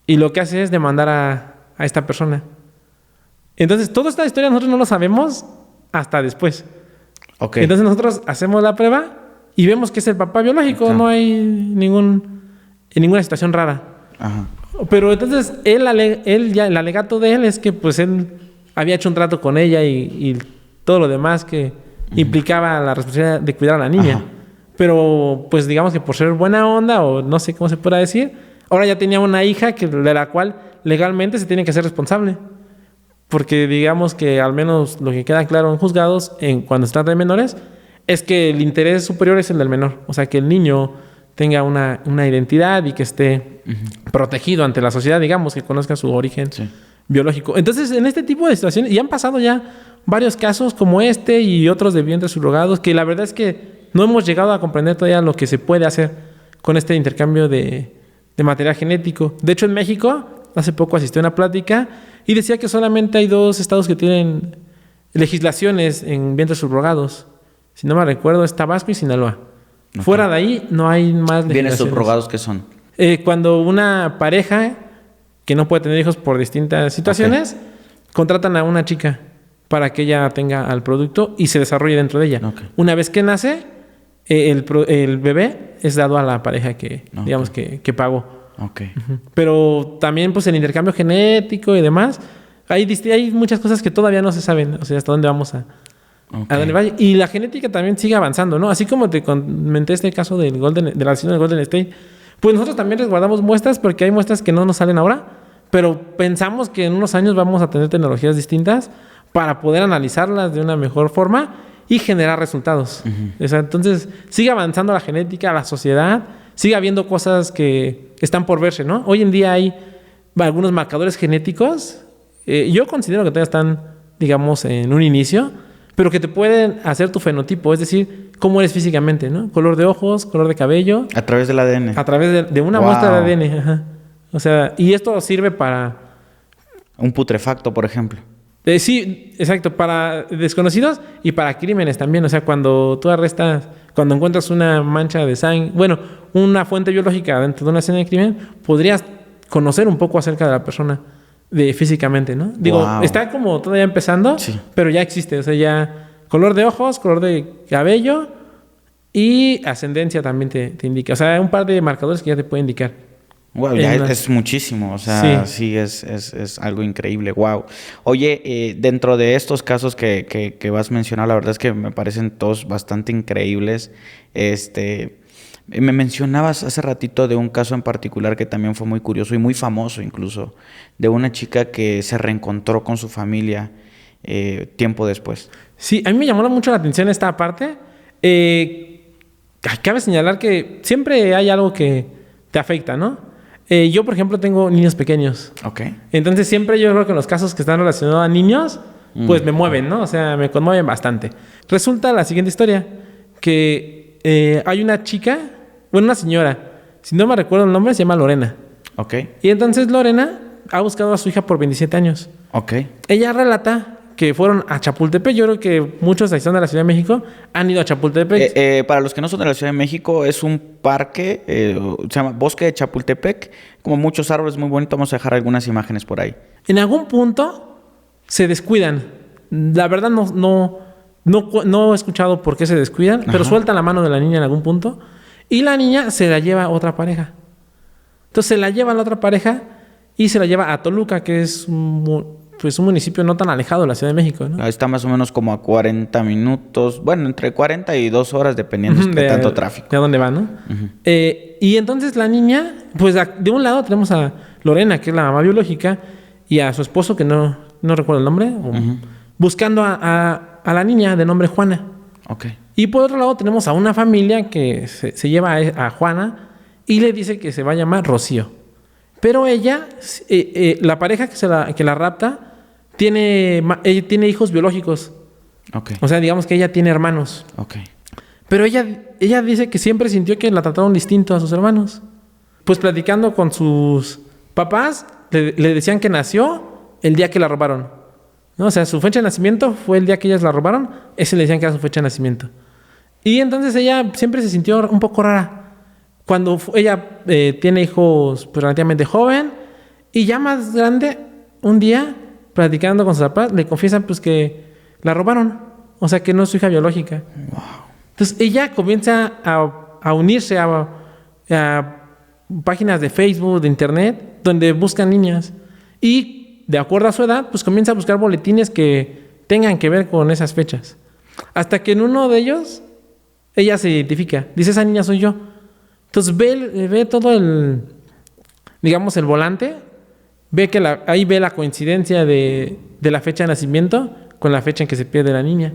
y lo que hace es demandar a esta persona. Entonces, toda esta historia nosotros no lo sabemos hasta después. Okay. Entonces, nosotros hacemos la prueba y vemos que es el papá biológico. Ajá. No hay ninguna situación rara. Ajá. Pero entonces, el alegato de él es que pues él había hecho un trato con ella y todo lo demás que implicaba la responsabilidad de cuidar a la niña. Ajá. Pero, pues digamos que por ser buena onda o no sé cómo se pueda decir, ahora ya tenía una hija de la cual legalmente se tiene que ser responsable. Porque digamos que al menos lo que queda claro en juzgados cuando se trata de menores es que el interés superior es el del menor. O sea, que el niño tenga una identidad y que esté protegido ante la sociedad, digamos, que conozca su origen biológico. Entonces, en este tipo de situaciones, y han pasado ya varios casos como este y otros de vientres subrogados, que la verdad es que no hemos llegado a comprender todavía lo que se puede hacer con este intercambio de material genético. De hecho, en México, hace poco asistí a una plática y decía que solamente hay 2 estados que tienen legislaciones en vientres subrogados. Si no me recuerdo, es Tabasco y Sinaloa. Okay. Fuera de ahí no hay más legislaciones. ¿Vientres subrogados qué son? Cuando una pareja que no puede tener hijos por distintas situaciones, contratan a una chica para que ella tenga al producto y se desarrolle dentro de ella. Okay. Una vez que nace, el bebé es dado a la pareja digamos que pagó. Okay. Pero también pues el intercambio genético y demás, hay muchas cosas que todavía no se saben, o sea, hasta dónde vamos a dónde vaya. Y la genética también sigue avanzando, ¿no? Así como te comenté este caso de la lesión del Golden State, pues nosotros también resguardamos muestras porque hay muestras que no nos salen ahora, pero pensamos que en unos años vamos a tener tecnologías distintas para poder analizarlas de una mejor forma y generar resultados. O sea, entonces sigue avanzando la genética, la sociedad, sigue habiendo cosas que están por verse, ¿no? Hoy en día hay algunos marcadores genéticos, yo considero que todavía están, digamos, en un inicio, pero que te pueden hacer tu fenotipo, es decir, cómo eres físicamente, ¿no? Color de ojos, color de cabello. A través del ADN. A través de una muestra de ADN, ajá. O sea, y esto sirve para... Un putrefacto, por ejemplo. Sí, exacto, para desconocidos y para crímenes también. O sea, cuando tú cuando encuentras una mancha de sangre, bueno, una fuente biológica dentro de una escena de crimen, podrías conocer un poco acerca de la persona físicamente, ¿no? Digo, está como todavía empezando, pero ya existe. O sea, ya color de ojos, color de cabello y ascendencia también te indica. O sea, un par de marcadores que ya te puede indicar. Wow, ya es muchísimo, o sea, sí es algo increíble, wow. Oye, dentro de estos casos que vas a mencionar, la verdad es que me parecen todos bastante increíbles. Me mencionabas hace ratito de un caso en particular que también fue muy curioso y muy famoso incluso, de una chica que se reencontró con su familia tiempo después. Sí, a mí me llamó mucho la atención esta parte. Cabe señalar que siempre hay algo que te afecta, ¿no? Yo, por ejemplo, tengo niños pequeños. Okay. Entonces, siempre yo creo que los casos que están relacionados a niños, pues me mueven, ¿no? O sea, me conmueven bastante. Resulta la siguiente historia, que hay una chica, una señora, si no me recuerdo el nombre, se llama Lorena. Okay. Y entonces Lorena ha buscado a su hija por 27 años. Okay. Ella relata que fueron a Chapultepec. Yo creo que muchos de la Ciudad de México han ido a Chapultepec. Para los que no son de la Ciudad de México, es un parque, se llama Bosque de Chapultepec, como muchos árboles, muy bonito. Vamos a dejar algunas imágenes por ahí. En algún punto se descuidan. La verdad no he escuchado por qué se descuidan, pero sueltan la mano de la niña en algún punto y la niña se la lleva a otra pareja. Entonces se la lleva a la otra pareja y se la lleva a Toluca, que es pues un municipio no tan alejado de la Ciudad de México, ¿no? Está más o menos como a 40 minutos, bueno, entre 40 y 2 horas, dependiendo de tanto tráfico. De dónde va, ¿no? Y entonces la niña, pues de un lado tenemos a Lorena, que es la mamá biológica, y a su esposo, que no recuerdo el nombre, buscando a la niña de nombre Juana. Okay. Y por otro lado tenemos a una familia que se lleva a Juana y le dice que se va a llamar Rocío. Pero ella, la pareja que la rapta, ella tiene hijos biológicos. Okay. O sea, digamos que ella tiene hermanos. Okay. Pero ella dice que siempre sintió que la trataron distinto a sus hermanos. Pues platicando con sus papás, le decían que nació el día que la robaron, ¿no? O sea, su fecha de nacimiento fue el día que ellas la robaron. Ese le decían que era su fecha de nacimiento. Y entonces ella siempre se sintió un poco rara. Cuando ella tiene hijos pues, relativamente joven, y ya más grande, un día, platicando con sus papás, le confiesan pues que la robaron. O sea, que no es su hija biológica. Wow. Entonces ella comienza a unirse a páginas de Facebook, de internet, donde buscan niñas. Y de acuerdo a su edad, pues comienza a buscar boletines que tengan que ver con esas fechas. Hasta que en uno de ellos, ella se identifica. Dice, esa niña soy yo. Entonces ve todo el volante, ve que ahí ve la coincidencia de la fecha de nacimiento con la fecha en que se pierde la niña.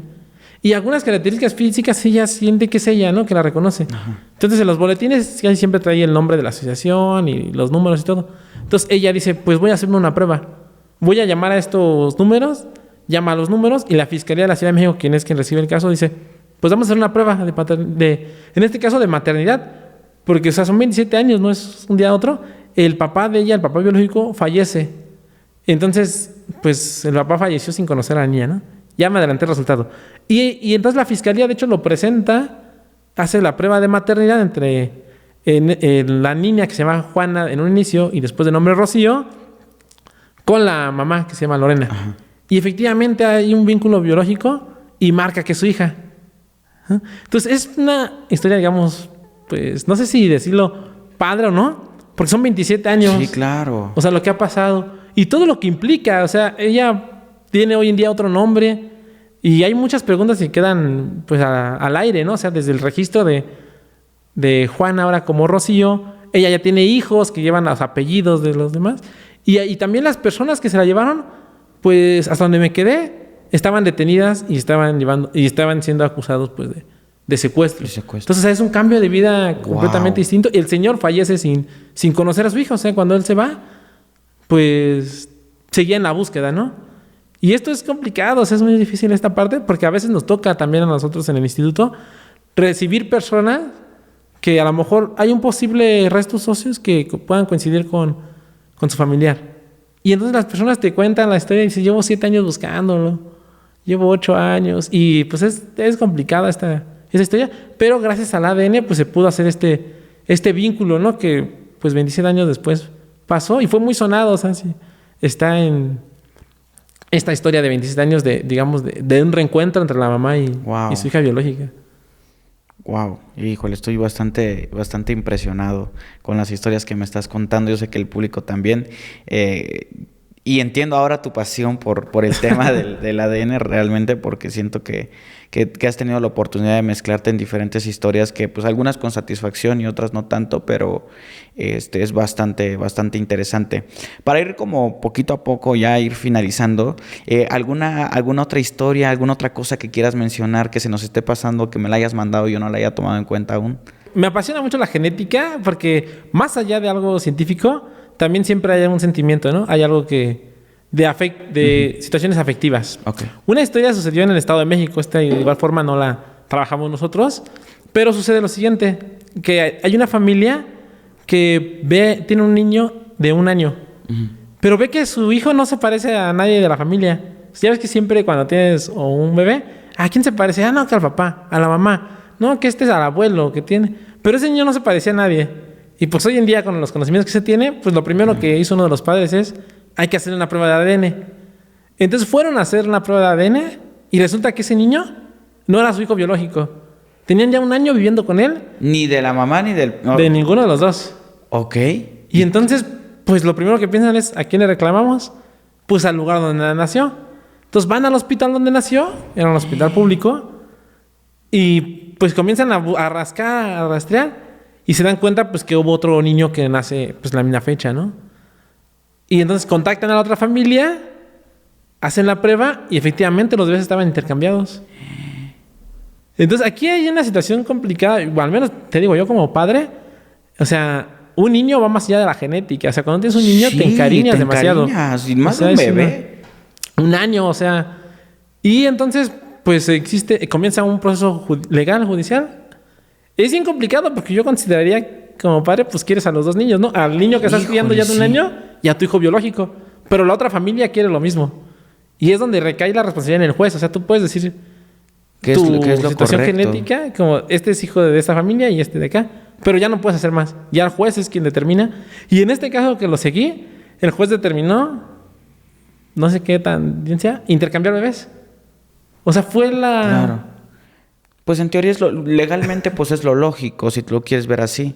Y algunas características físicas ella siente que es ella, ¿no? Que la reconoce. Ajá. Entonces en los boletines casi siempre trae el nombre de la asociación y los números y todo. Entonces ella dice, pues voy a hacerme una prueba. Voy a llamar a estos números, llama a los números y la Fiscalía de la Ciudad de México, quien recibe el caso, dice, pues vamos a hacer una prueba en este caso de maternidad. Porque, o sea, son 27 años, no es un día a otro. El papá de ella, el papá biológico, fallece. Entonces, pues, el papá falleció sin conocer a la niña, ¿no? Ya me adelanté el resultado. Y entonces la fiscalía, de hecho, lo presenta, hace la prueba de maternidad entre la niña que se llama Juana en un inicio y después de nombre Rocío, con la mamá que se llama Lorena. Ajá. Y efectivamente hay un vínculo biológico y marca que es su hija. Entonces, es una historia, digamos, pues no sé si decirlo padre o no, porque son 27 años. Sí, claro. O sea, lo que ha pasado y todo lo que implica. O sea, ella tiene hoy en día otro nombre y hay muchas preguntas que quedan pues al aire, ¿no? O sea, desde el registro de Juana ahora como Rocío, ella ya tiene hijos que llevan los apellidos de los demás y también las personas que se la llevaron, pues hasta donde me quedé, estaban detenidas y estaban siendo acusados pues de secuestro. Entonces es un cambio de vida completamente distinto. El señor fallece sin conocer a su hijo. O sea, cuando él se va, pues seguía en la búsqueda, ¿no? Y esto es complicado, o sea, es muy difícil esta parte, porque a veces nos toca también a nosotros en el instituto recibir personas que a lo mejor hay un posible restos óseos que puedan coincidir con su familiar. Y entonces las personas te cuentan la historia y dicen, llevo 7 años buscándolo, llevo 8 años, y pues es complicada esa historia, pero gracias al ADN pues se pudo hacer este vínculo, ¿no? Que pues 27 años después pasó y fue muy sonado, o sea, sí, está en esta historia de 27 años de un reencuentro entre la mamá y su hija biológica. Wow, híjole, estoy bastante impresionado con las historias que me estás contando. Yo sé que el público también. Y entiendo ahora tu pasión por el tema del ADN realmente, porque siento que has tenido la oportunidad de mezclarte en diferentes historias que pues algunas con satisfacción y otras no tanto, pero es bastante interesante. Para ir como poquito a poco ya ir finalizando, ¿alguna otra historia, alguna otra cosa que quieras mencionar que se nos esté pasando, que me la hayas mandado y yo no la haya tomado en cuenta aún? Me apasiona mucho la genética porque más allá de algo científico, también siempre hay un sentimiento, ¿no? Hay algo de situaciones afectivas. Okay. Una historia sucedió en el Estado de México. Esta de igual forma no la trabajamos nosotros, pero sucede lo siguiente, que hay una familia que tiene un niño de 1 año, pero ve que su hijo no se parece a nadie de la familia. Ya ves que siempre cuando tienes un bebé, ¿a quién se parece? No, que al papá, a la mamá. No, que este es al abuelo que tiene. Pero ese niño no se parecía a nadie. Y pues hoy en día, con los conocimientos que se tiene, pues lo primero que hizo uno de los padres es, hay que hacer una prueba de ADN. Entonces fueron a hacer una prueba de ADN y resulta que ese niño no era su hijo biológico. Tenían ya 1 año viviendo con él. Ni de la mamá ni del... De ninguno de los dos. Ok. Y entonces, pues lo primero que piensan es, ¿a quién le reclamamos? Pues al lugar donde nació. Entonces van al hospital donde nació, era un hospital público, y pues comienzan a rascar, a rastrear, y se dan cuenta pues que hubo otro niño que nace pues la misma fecha, ¿no? Y entonces contactan a la otra familia, hacen la prueba, y efectivamente los bebés estaban intercambiados. Entonces aquí hay una situación complicada, al menos te digo yo como padre, o sea, un niño va más allá de la genética. O sea, cuando tienes un niño te encariñas demasiado. Y más de un bebé. 1 año, o sea. Y entonces, pues comienza un proceso legal, judicial. Es bien complicado porque yo consideraría, como padre, pues quieres a los 2 niños, ¿no? Al niño que estás criando ya de 1 año y a tu hijo biológico. Pero la otra familia quiere lo mismo. Y es donde recae la responsabilidad en el juez. O sea, tú puedes decir ¿Qué es lo situación correcto? Genética, como este es hijo de esta familia y este de acá. Pero ya no puedes hacer más. Ya el juez es quien determina. Y en este caso que lo seguí, el juez determinó, no sé qué tan bien sea, intercambiar bebés. O sea, fue la... Claro. Pues en teoría legalmente pues es lo lógico, si tú lo quieres ver así.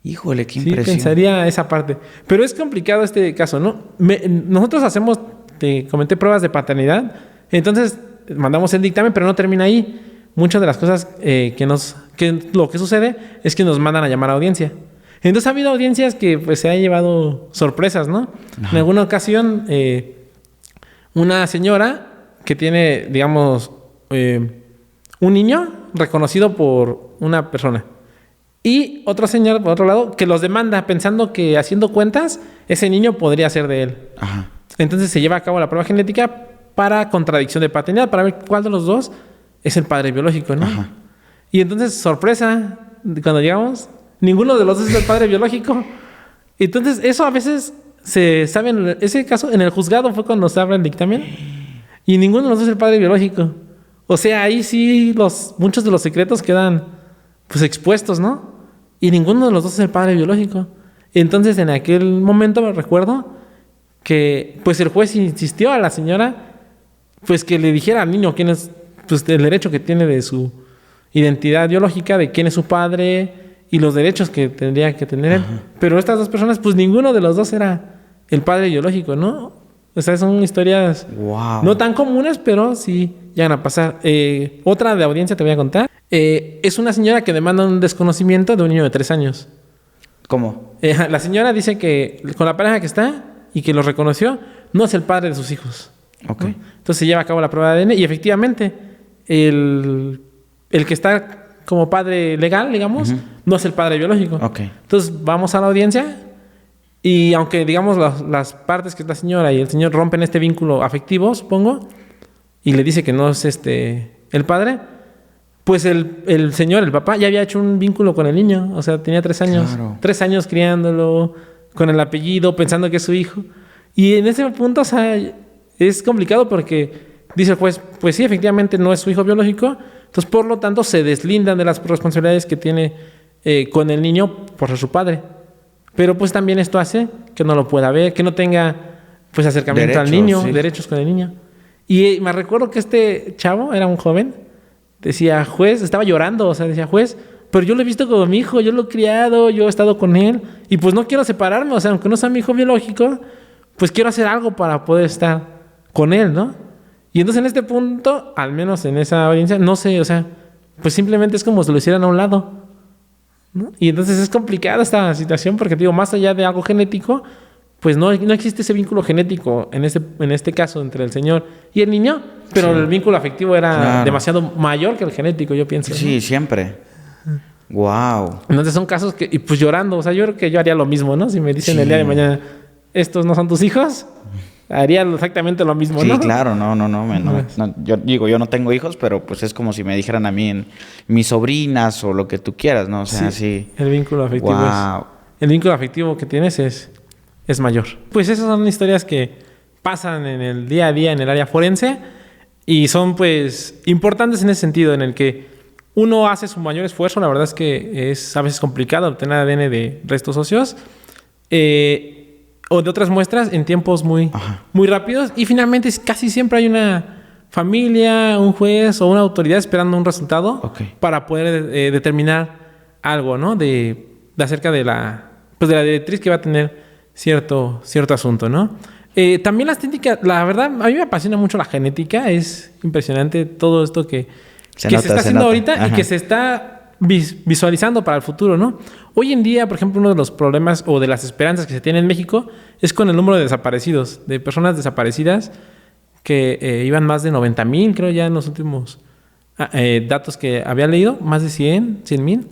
Híjole, qué impresión. Sí, pensaría esa parte. Pero es complicado este caso, ¿no? Nosotros hacemos, te comenté, pruebas de paternidad. Entonces, mandamos el dictamen, pero no termina ahí. Muchas de las cosas que lo que sucede es que nos mandan a llamar a audiencia. Entonces ha habido audiencias que pues se han llevado sorpresas, ¿no? Ajá. En alguna ocasión, una señora que tiene, digamos, un niño reconocido por una persona. Y otro señor, por otro lado, que los demanda pensando que haciendo cuentas, ese niño podría ser de él. Ajá. Entonces se lleva a cabo la prueba genética para contradicción de paternidad, para ver cuál de los dos es el padre biológico, ¿no? Ajá. Y entonces, sorpresa, cuando llegamos, ninguno de los dos es el padre biológico. Entonces, eso a veces se sabe, en ese caso, en el juzgado fue cuando se abre el dictamen, y ninguno de los dos es el padre biológico. O sea, ahí sí muchos de los secretos quedan pues expuestos, ¿no? Y ninguno de los dos es el padre biológico. Entonces, en aquel momento me recuerdo que pues el juez insistió a la señora pues que le dijera al niño quién es, pues el derecho que tiene de su identidad biológica, de quién es su padre y los derechos que tendría que tener él. Pero estas 2 personas, pues ninguno de los dos era el padre biológico, ¿no? O sea, son historias no tan comunes, pero sí llegan a pasar. Otra de audiencia te voy a contar. Es una señora que demanda un desconocimiento de un niño de 3 años. ¿Cómo? La señora dice que con la pareja que está y que lo reconoció, no es el padre de sus hijos. Okay. ¿No? Entonces se lleva a cabo la prueba de ADN y efectivamente el que está como padre legal, digamos, no es el padre biológico. Okay. Entonces vamos a la audiencia y aunque digamos las partes que es la señora y el señor rompen este vínculo afectivo, supongo, y le dice que no es el padre, pues el señor, el papá, ya había hecho un vínculo con el niño. O sea, tenía 3 años. Claro. 3 años criándolo, con el apellido, pensando que es su hijo. Y en ese punto, o sea, es complicado porque dice el juez, pues sí, efectivamente no es su hijo biológico. Entonces, por lo tanto, se deslindan de las responsabilidades que tiene con el niño por ser su padre. Pero pues también esto hace que no lo pueda ver, que no tenga pues acercamiento al niño, sí. Derechos con el niño. Y me recuerdo que este chavo era un joven, decía, juez, estaba llorando, o sea, decía, juez, pero yo lo he visto como mi hijo, yo lo he criado, yo he estado con él, y pues no quiero separarme, o sea, aunque no sea mi hijo biológico, pues quiero hacer algo para poder estar con él, ¿no? Y entonces en este punto, al menos en esa audiencia, no sé, o sea, pues simplemente es como si lo hicieran a un lado, ¿no? Y entonces es complicada esta situación porque, digo, más allá de algo genético, pues no existe ese vínculo genético en este caso entre el señor y el niño, pero sí. El vínculo afectivo era demasiado mayor que el genético, yo pienso. Sí, ¿no? Siempre. Wow. Entonces son casos que, y pues llorando, o sea, yo creo que yo haría lo mismo, ¿no? Si me dicen el día de mañana, estos no son tus hijos, haría exactamente lo mismo, ¿no? Sí, claro, no. Yo digo, yo no tengo hijos, pero pues es como si me dijeran a mí mis sobrinas o lo que tú quieras, ¿no? O sea, sí. El vínculo afectivo el vínculo afectivo que tienes es mayor. Pues esas son historias que pasan en el día a día en el área forense y son pues importantes en ese sentido, en el que uno hace su mayor esfuerzo. La verdad es que es a veces complicado obtener ADN de restos óseos o de otras muestras en tiempos muy rápidos, y finalmente casi siempre hay una familia, un juez o una autoridad esperando un resultado para poder determinar algo, ¿no? De acerca de la directriz que va a tener cierto asunto, ¿no? También las técnicas, la verdad, a mí me apasiona mucho la genética. Es impresionante todo esto que se está haciendo ahorita y que se está visualizando para el futuro, ¿no? Hoy en día, por ejemplo, uno de los problemas o de las esperanzas que se tiene en México es con el número de desaparecidos, de personas desaparecidas, que iban más de 90,000, creo, ya en los últimos datos que había leído, más de 100,000,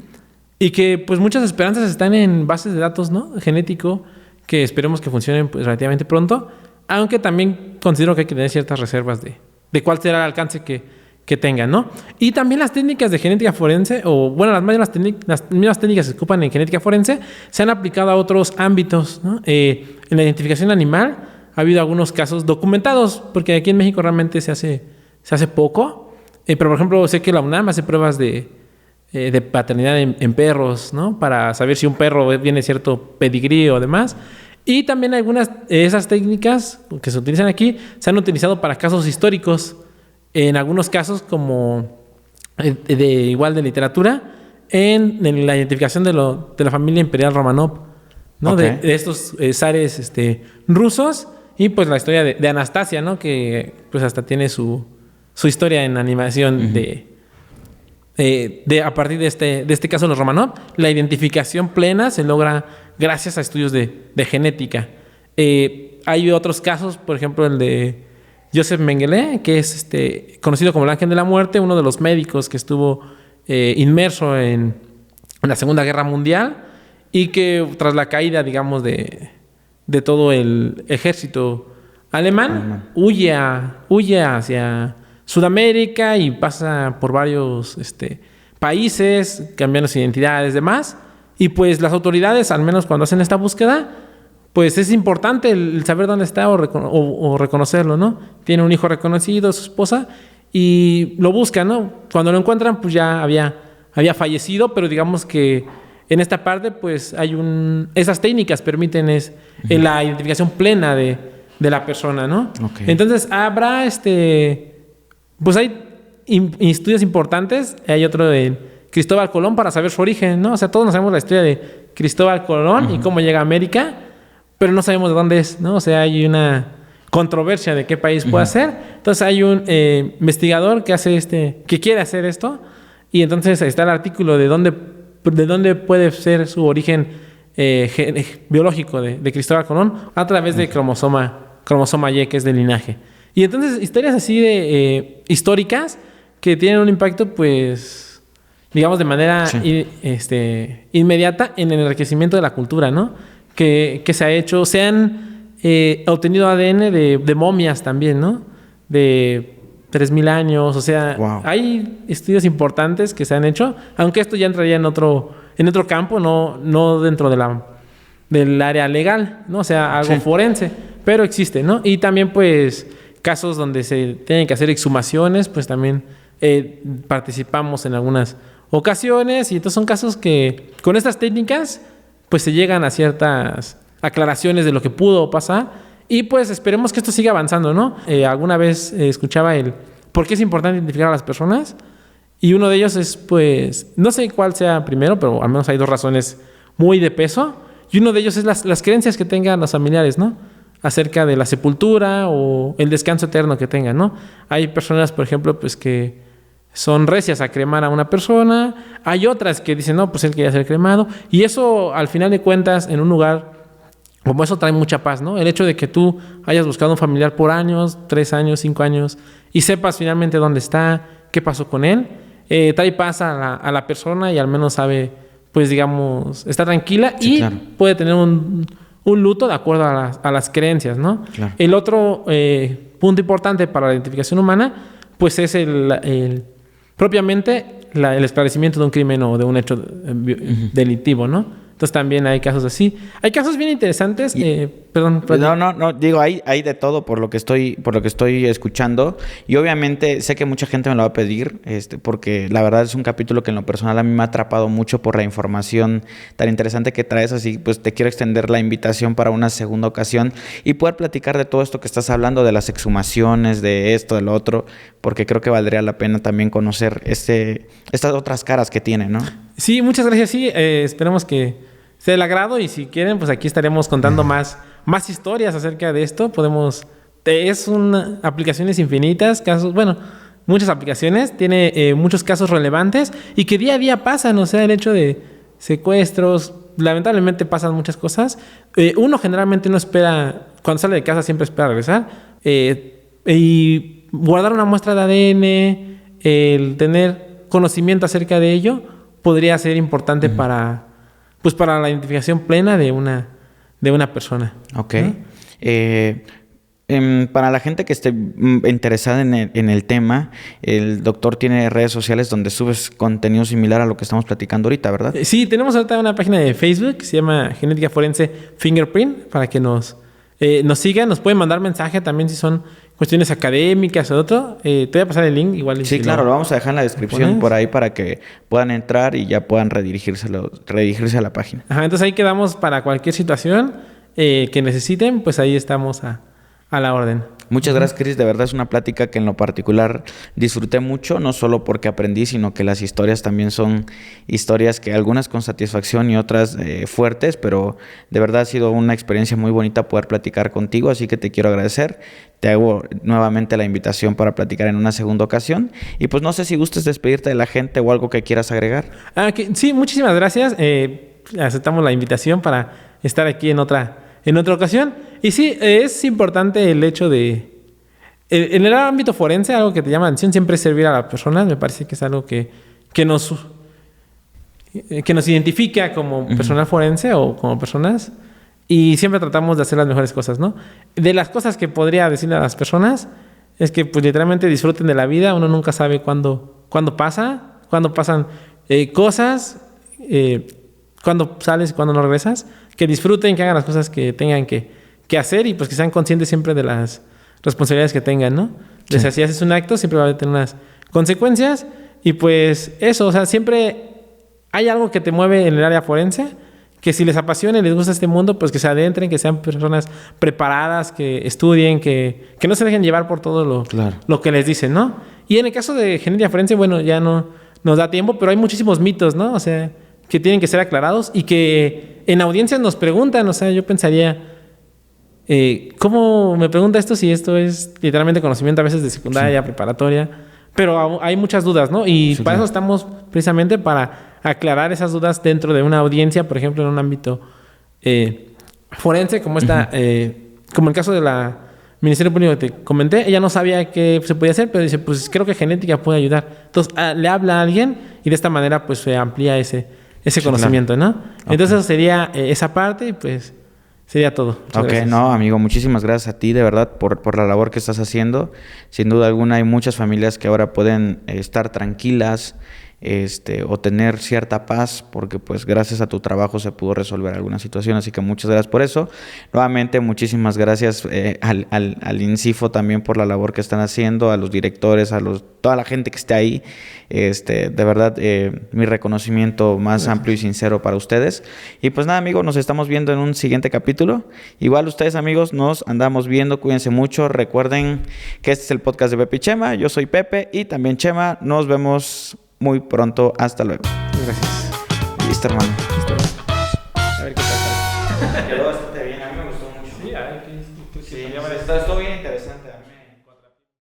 y que pues muchas esperanzas están en bases de datos, ¿no? Genético, que esperemos que funcionen pues relativamente pronto, aunque también considero que hay que tener ciertas reservas de cuál será el alcance que tengan, ¿no? Y también las técnicas de genética forense, o bueno, las mismas técnicas que se ocupan en genética forense, se han aplicado a otros ámbitos, ¿no? En la identificación animal ha habido algunos casos documentados, porque aquí en México realmente se hace poco, pero por ejemplo sé que la UNAM hace pruebas de paternidad en perros, ¿no? Para saber si un perro tiene cierto pedigrí o demás. Y también algunas de esas técnicas que se utilizan aquí se han utilizado para casos históricos, en algunos casos como igual de literatura, en la identificación de la familia imperial Romanov, ¿no? De estos zares rusos. Y pues la historia de Anastasia, ¿no? Que pues hasta tiene su historia en animación a partir de este caso de los Romanov. La identificación plena se logra gracias a estudios de genética. Hay otros casos, por ejemplo el de Joseph Mengele, que es conocido como el Ángel de la Muerte, uno de los médicos que estuvo inmerso en la Segunda Guerra Mundial, y que tras la caída, digamos, de todo el ejército alemán, huye hacia Sudamérica y pasa por varios países, cambiando sus identidades y demás. Y pues las autoridades, al menos cuando hacen esta búsqueda, pues es importante el saber dónde está o reconocerlo, ¿no? Tiene un hijo reconocido, su esposa, y lo buscan, ¿no? Cuando lo encuentran, pues ya había fallecido, pero digamos que en esta parte, pues esas técnicas permiten la identificación plena de la persona, ¿no? Entonces habrá pues hay estudios importantes. Hay otro de Cristóbal Colón para saber su origen, ¿no? O sea, todos nos sabemos la historia de Cristóbal Colón y cómo llega a América, pero no sabemos de dónde es, ¿no? O sea, hay una controversia de qué país puede ser. Entonces hay un investigador que quiere hacer esto, y entonces está el artículo de dónde puede ser su origen biológico de Cristóbal Colón a través de cromosoma Y, que es del linaje. Y entonces historias así de históricas que tienen un impacto, pues, digamos, de manera inmediata en el enriquecimiento de la cultura, ¿no? Que se ha hecho. Se han obtenido ADN de momias también, ¿no? De 3,000 años. O sea, hay estudios importantes que se han hecho, aunque esto ya entraría en otro campo, no dentro del área legal, ¿no? O sea, algo forense, pero existe, ¿no? Y también, pues, casos donde se tienen que hacer exhumaciones, pues también participamos en algunas ocasiones, y entonces son casos que con estas técnicas pues se llegan a ciertas aclaraciones de lo que pudo pasar, y pues esperemos que esto siga avanzando, ¿no? Alguna vez escuchaba por qué es importante identificar a las personas, y uno de ellos es, pues, no sé cuál sea primero, pero al menos hay 2 razones muy de peso, y uno de ellos es las creencias que tengan los familiares, ¿no? Acerca de la sepultura o el descanso eterno que tengan, ¿no? Hay personas, por ejemplo, pues que son recias a cremar a una persona. Hay otras que dicen, no, pues él quería ser cremado. Y eso, al final de cuentas, en un lugar como eso trae mucha paz, ¿no? El hecho de que tú hayas buscado un familiar por años, 3 años, 5 años, y sepas finalmente dónde está, qué pasó con él, trae paz a la persona, y al menos sabe, pues digamos, está tranquila, y puede tener un luto de acuerdo a las creencias, ¿no? Claro. El otro punto importante para la identificación humana, pues es propiamente el esclarecimiento de un crimen o de un hecho delictivo, ¿no? Entonces también hay casos así. Hay casos bien interesantes. Perdón. No, digo, hay de todo por lo que estoy escuchando. Y obviamente sé que mucha gente me lo va a pedir, porque la verdad es un capítulo que en lo personal a mí me ha atrapado mucho por la información tan interesante que traes. Así pues te quiero extender la invitación para una segunda ocasión y poder platicar de todo esto que estás hablando, de las exhumaciones, de esto, de lo otro, porque creo que valdría la pena también conocer estas otras caras que tiene, ¿no? Sí, muchas gracias. Sí, esperemos que sea del agrado y si quieren, pues aquí estaremos contando más historias acerca de esto. Aplicaciones infinitas, casos, bueno, muchas aplicaciones, tiene muchos casos relevantes y que día a día pasan, o sea, el hecho de secuestros, lamentablemente pasan muchas cosas. Uno generalmente no espera, cuando sale de casa siempre espera regresar, y guardar una muestra de ADN, el tener conocimiento acerca de ello, podría ser importante para la identificación plena de una persona. Ok. ¿No? Para la gente que esté interesada en el tema, el doctor tiene redes sociales donde subes contenido similar a lo que estamos platicando ahorita, ¿verdad? Sí, tenemos ahorita una página de Facebook que se llama Genética Forense Fingerprint, para que nos sigan, nos pueden mandar mensaje también si son cuestiones académicas o otro. Te voy a pasar el link igual. Sí, claro, lo vamos a dejar en la descripción por ahí para que puedan entrar y ya puedan redirigirse a la página. Ajá, entonces ahí quedamos para cualquier situación que necesiten, pues ahí estamos a la orden. Muchas gracias, Chris. De verdad es una plática que en lo particular disfruté mucho, no solo porque aprendí, sino que las historias también son historias que algunas con satisfacción y otras fuertes, pero de verdad ha sido una experiencia muy bonita poder platicar contigo, así que te quiero agradecer. Te hago nuevamente la invitación para platicar en una segunda ocasión y pues no sé si gustes despedirte de la gente o algo que quieras agregar. Sí, muchísimas gracias. Aceptamos la invitación para estar aquí en otra ocasión. Y sí, es importante el hecho de... En el ámbito forense, algo que te llama la atención siempre es servir a las personas. Me parece que es algo que nos identifica como personal forense o como personas. Y siempre tratamos de hacer las mejores cosas, ¿no? De las cosas que podría decirle a las personas es que pues literalmente disfruten de la vida. Uno nunca sabe cuándo pasan cosas, cuándo sales y cuándo no regresas. Que disfruten, que hagan las cosas que tengan que hacer y pues que sean conscientes siempre de las responsabilidades que tengan, ¿no? Sí. O sea, si haces un acto, siempre va a tener unas consecuencias y pues eso, o sea, siempre hay algo que te mueve en el área forense, que si les apasiona y les gusta este mundo, pues que se adentren, que sean personas preparadas, que estudien, que no se dejen llevar por todo lo que les dicen, ¿no? Y en el caso de genética forense, bueno, ya no nos da tiempo, pero hay muchísimos mitos, ¿no? O sea, que tienen que ser aclarados y que en audiencias nos preguntan, o sea, yo pensaría, ¿cómo me pregunta esto si esto es literalmente conocimiento a veces de secundaria, preparatoria? Pero hay muchas dudas, ¿no? Y para eso estamos precisamente para aclarar esas dudas dentro de una audiencia, por ejemplo, en un ámbito forense, como como el caso de la Ministerio Público que te comenté. Ella no sabía qué se podía hacer, pero dice, pues creo que genética puede ayudar. Entonces, le habla a alguien y de esta manera pues se amplía ese conocimiento, ¿no? Okay. Entonces sería esa parte y pues sería todo. Gracias. No, amigo, muchísimas gracias a ti, de verdad, por la labor que estás haciendo. Sin duda alguna hay muchas familias que ahora pueden estar tranquilas, o tener cierta paz, porque pues gracias a tu trabajo se pudo resolver alguna situación, así que muchas gracias por eso. Nuevamente, muchísimas gracias al INCIFO también por la labor que están haciendo, a los directores, toda la gente que esté ahí. De verdad, mi reconocimiento más amplio y sincero para ustedes. Y pues nada, amigos, nos estamos viendo en un siguiente capítulo. Igual ustedes, amigos, nos andamos viendo, cuídense mucho. Recuerden que este es el podcast de Pepe y Chema. Yo soy Pepe y también Chema. Nos vemos muy pronto. Hasta luego. Gracias. Listo, hermano. Listo. A ver qué tal. Quedó bastante bien. A mí me gustó mucho. Sí, a ver qué estuvo bien interesante. A mí